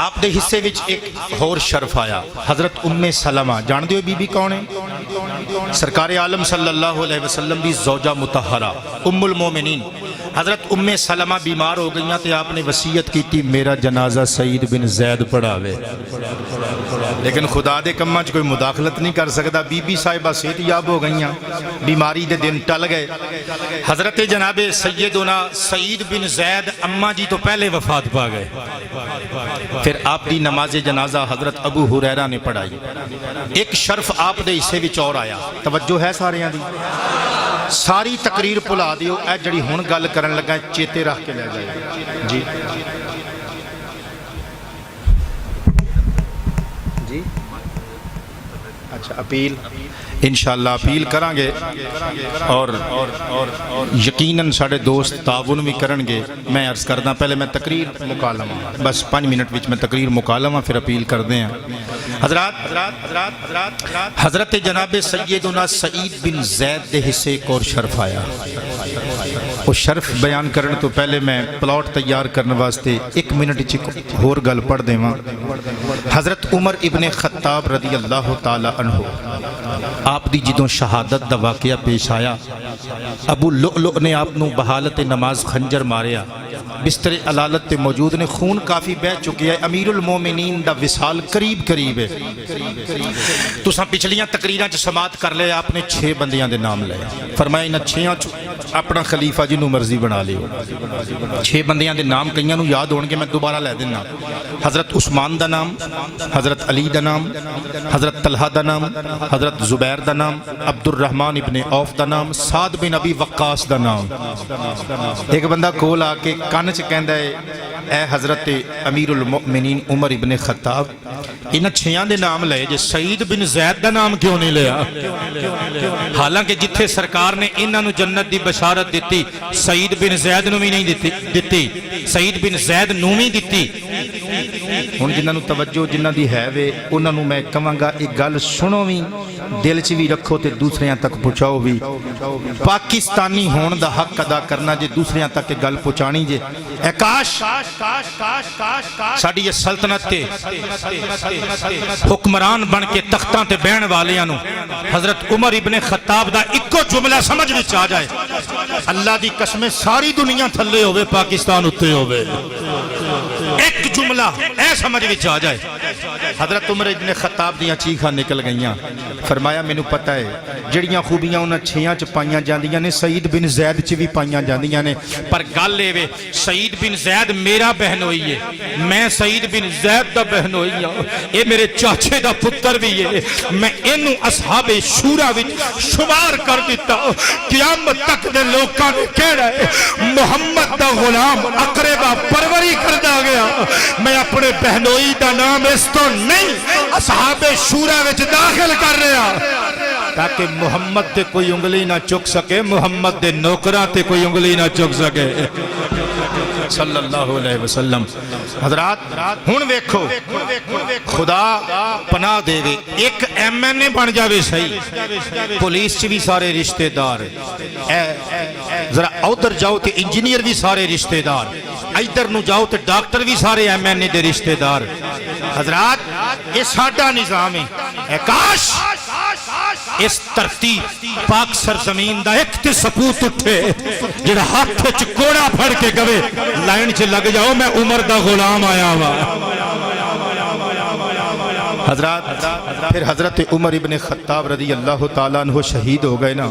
S1: آپ دے حصے وچ ایک اور شرف آیا حضرت ام سلمہ جان دیو بی بی کون ہے سرکار عالم صلی اللہ علیہ وسلم دی زوجہ مطہرہ ام المومنین حضرت ام سلمہ بیمار ہو گئیاں تے آپ نے وصیت کی تھی میرا جنازہ سعید بن زید پڑھاوے لیکن خدا دے کماں چ کوئی مداخلت نہیں کر سکتا بی بی صاحبہ صحت یاب ہو گئیاں بیماری دے دن ٹل گئے حضرت جناب سیدنا سعید بن زید اماں جی تو پہلے وفات پا گئے پھر آپ دی نماز جنازہ حضرت ابو ہریرہ نے پڑھائی ایک شرف آپ دے حصے وچ اور آیا توجہ ہے ساریاں دی ساری تقریر پلا دیو اے جڑی ہن گل کرن لگا چیتے رکھ کے لے جائے جی جی اچھا اپیل انشاءاللہ اپیل کریں گے اور یقیناً ساڑھے دوست تعاون بھی کریں گے میں عرض کردہ پہلے میں تقریر مکالمہ بس 5 منٹ وچ میں تقریر مکالمہ پھر اپیل کر دیں حضرت جناب سیدنا سعید بن زید دے حصے ایک اور شرف آیا وہ شرف بیان کرنے تو پہلے میں پلاٹ تیار کرنے واسطے 1 منٹ چک اور گل پڑھ دیں حضرت عمر ابن خطاب رضی اللہ تعالی عنہ آپ دی جدوں شہادت دا واقعہ پیش آیا ابو لؤلؤ نے آپ نو بحالت نماز خنجر ماریا بستر علالت تے موجود نے خون کافی بہ چکی ہے امیر المومنین دا وصال قریب قریب ہے تو ساں پچھلیاں تقریراں چ سماعت کر لے آپ نے 6 بندیاں دے نام لے فرمایا انہاں 6 اپنا خلیفہ جنوں مرضی بنا لیو 6 بندیاں دے نام کئیاں نوں یاد ہون گے میں دوبارہ لے دینا حضرت عثمان دا نام حضرت علی دا نام حضرت طلحہ دا نام حضرت زبیر دا نام عبد الرحمن ابن عوف دا نام سعد بن ابی وقاص دا نام ایک بندہ کول آ کے کان چ کہندا ہے اے حضرت امیر المؤمنین عمر ابن خطاب انہاں 6 دے نام لے جے سعید بن زید دا نام کیوں نہیں لیا حالانکہ جتھے سرکار نے انہاں نو جنت دی بشارت دتی سعید بن زید نو بھی نہیں دتی سعید بن زید نو بھی دتی ہن جنہاں نو توجہ جنہاں دی ہے وے انہاں نو میں کہاں گا ایک گل سنو وی دل چ بھی رکھو تے دوسریاں تک پہنچاؤ بھی پاکستانی ہون دا حق ادا کرنا جے دوسریاں تک گل پہنچانی جے اے کاش ساڈی یہ سلطنت تے حکمران بن کے تختاں تے بہن والیاں نو حضرت عمر ابن خطاب دا اکو جملہ سمجھ وچ آ جائے اللہ دی قسم ساری دنیا تھلے ہوئے پاکستان اتے ہوئے ایک جملہ اے سمجھ وچ آ جائے حضرت عمر ابن خطاب دیاں چیخاں نکل گئیاں فرمایا مینوں پتہ ہے جڑیاں خوبیاں انہاں 6 چ پائیاں جاندیاں نے سعید بن زید چ بھی پائیاں جاندیاں نے پر گل اے وے سعید بن زید میرا بہنوئی ہے میں سعید بن زید دا بہنوئی ہاں اے میرے چاچے دا پتر بھی ہے میں اینوں اصحاب شورا وچ شمار کر دیتا قیامت تک دے لوکاں نے کہنا ہے محمد دا غلام اقربا پروری کردا گیا میں اپنے بہنوئی دا نام اس تو نہیں اصحاب شورا وچ داخل کر رہا تاکہ محمد تے کوئی انگلی نہ چک سکے محمد دے نوکراں تے کوئی انگلی نہ چک سکے صلی اللہ علیہ وسلم حضرات ہن ویکھو خدا پناہ دے دے ایک ایم این اے بن جاوے صحیح پولیس چ بھی سارے رشتہ دار ذرا ادھر جاؤ تے انجینئر بھی سارے رشتہ دار ادھر نو جاؤ تے ڈاکٹر بھی سارے ایم این اے دے رشتہ دار حضرات یہ ساڈا نظام ہے کاش اس ترتیب پاک سرزمین دا ایک تے سپوت اٹھے جڑا ہاتھ وچ کوڑا پھڑ کے گوے لائن چ لگ جاؤ میں عمر دا غلام آیا وا حضرات پھر حضرت عمر ابن خطاب رضی اللہ تعالیٰ عنہ شہید ہو گئے نا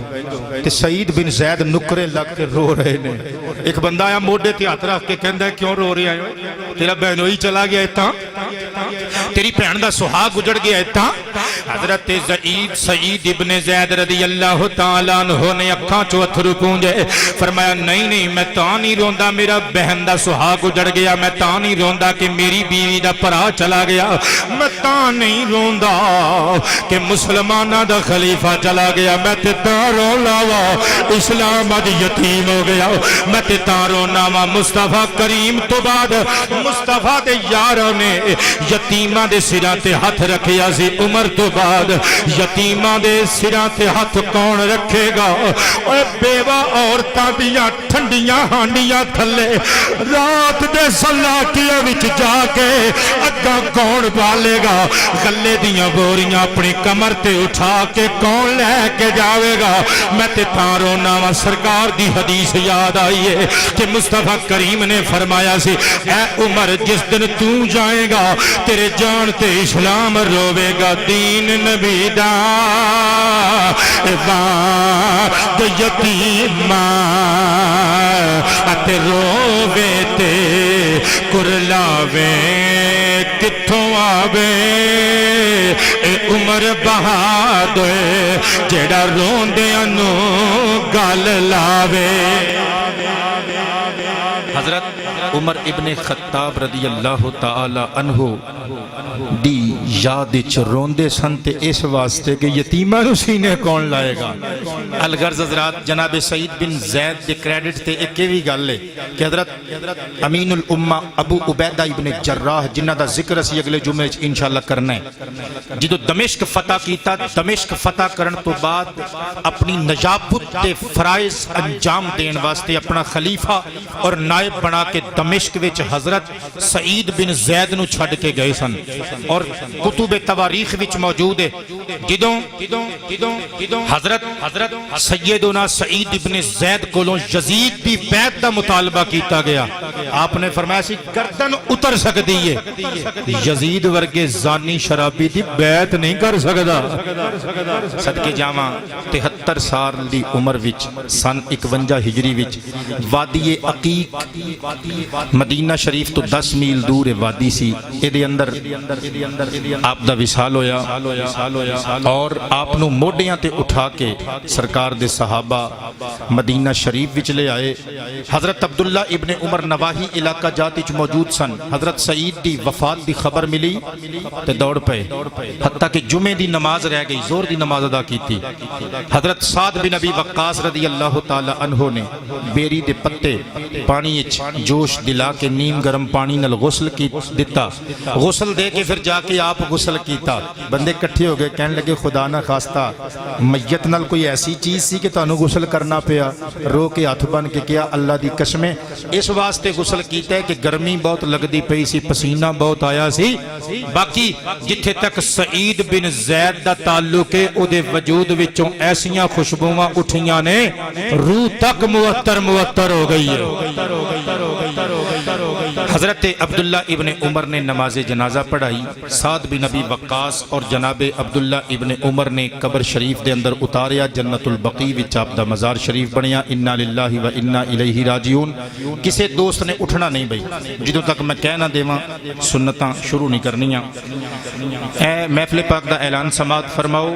S1: کہ سعید بن زید نکرے لگ کے رو رہے نے ایک بندہ آیا موڈے تے ہاتھ رکھ کے کہندا ہے کیوں رو رہے ہیں تیرا بہنوئی چلا گیا ہے تیری بہن دا سہاگ اجڑ گیا ہے حضرت سعید ابن زید رضی اللہ تعالیٰ عنہ نے اکھاں چوں اتھرو پونجے فرمایا نہیں میں تاں نہیں روندا میرا بہن دا سہاگ اجڑ گیا میں تاں نہیں روندا کہ میری بیوی دا پرا چلا گیا میں تاں نہیں روندا کہ مسلمانہ دا خلیفہ چلا گیا میں تے تاں رونا وا اسلام اج یتیم ہو گیا میں تے تاں رونا وا مصطفیٰ کریم تو بعد مصطفیٰ دے یاراں نے یتیماں دے سراں تے ہاتھ رکھیا سی عمر تو بعد یتیماں دے سراں تے ہاتھ کون رکھے گا اوے بیوہ عورتاں دیاں ٹھنڈیاں ہانڈیاں تھلے رات دے سلاکیاں وچ جا کے اگاں کون بالے گا گلے دیاں بوریاں اپنی کمر تے اٹھا کے کون لے کے جاوے گا میں تے تاں رونا وا سرکار دی حدیث یاد آئی ہے کہ مصطفیٰ کریم نے فرمایا سی اے عمر جس دن تو جائے گا تیرے جان تے اسلام روے گا دین نبی دا باد یتیماں اتے روے تے کرلاوے کتھوں آوے اے عمر بہادر جیڑا روندیاں نو گل لاوے حضرت عمر ابن خطاب رضی اللہ تعالی عنہ دی یاد چ روندے سن تے اس واسطے کہ یتیماں نو سینے کون لائے گا الغرض حضرات جناب سعید بن زید دے کریڈٹ تے ایک وی گل ہے کہ حضرت امین الامہ ابو عبیدہ ابن جراح جنہ دا ذکر اسی اگلے جمعے وچ انشاءاللہ کرنا ہے جدو دمشق فتح کیتا دمشق فتح کرن تو بعد اپنی نجابت تے فرائض انجام دین واسطے اپنا خلیفہ اور نائب بنا کے دمشق وچ حضرت سعید بن زید نو چھڈ کے گئے سن اور کتب تواریخ وچ موجود ہے جدوں حضرت سیدنا سعید ابن زید کولوں یزید دی بیعت دا مطالبہ کیتا گیا آپ نے فرمایا سی گردن اتر سکتی ہے یزید ورگے زانی شرابی دی بیعت نہیں کر سکدا صدقے جاواں 73 سال دی عمر وچ سن 51 ہجری وچ وادی عقیق مدینہ شریف تو 10 میل دور وادی سی اے دے اندر آپ دا وصال ہویا اور آپ نو موڈیاں تے اٹھا کے سرکار دے صحابہ مدینہ شریف وچ لے آئے حضرت عبداللہ ابن عمر نواحی علاقہ جات وچ موجود سن حضرت سعید دی وفات دی خبر ملی تے دوڑ پئے حتیٰ کہ جمعے دی نماز رہ گئی زور دی نماز ادا کی تھی حضرت سعد بن ابی وقاص رضی اللہ تعالی عنہ نے بیری دے پتے پانی اچ جوش دلا کے نیم گرم پانی نال غسل کی دیتا غسل دے کے پھر جا کے آپ غسل کیتا بندے کٹھے ہو گئے کہنے لگے خدا نہ خواستہ میت نال کوئی ایسی چیز سی کہ تانوں غسل کرنا پیا رو کے ہاتھ بن کے کیا اللہ دی قسمیں اس واسطے غسل کیتا ہے کہ گرمی بہت لگدی پئی سی پسینہ بہت آیا سی باقی جتھے تک سعید بن زید دا تعلق ہے او دے وجود وچوں ایسیاں خوشبوواں اٹھیاں نے روح تک معطر ہو گئی ہے حضرت عبداللہ ابن عمر نے نماز جنازہ پڑھائی سعد بن ابی وقاص اور جناب عبداللہ ابن عمر نے قبر شریف دے اندر اتاریا جنت البقیع وچ آپ دا مزار شریف بنیا انا للہ و انا الیہ راجعون کسے دوست نے اٹھنا نہیں بھئی جدوں تک میں کہہ نہ دیواں سنتاں شروع نہیں کرنیاں اے محفل پاک دا اعلان سماعت فرماؤ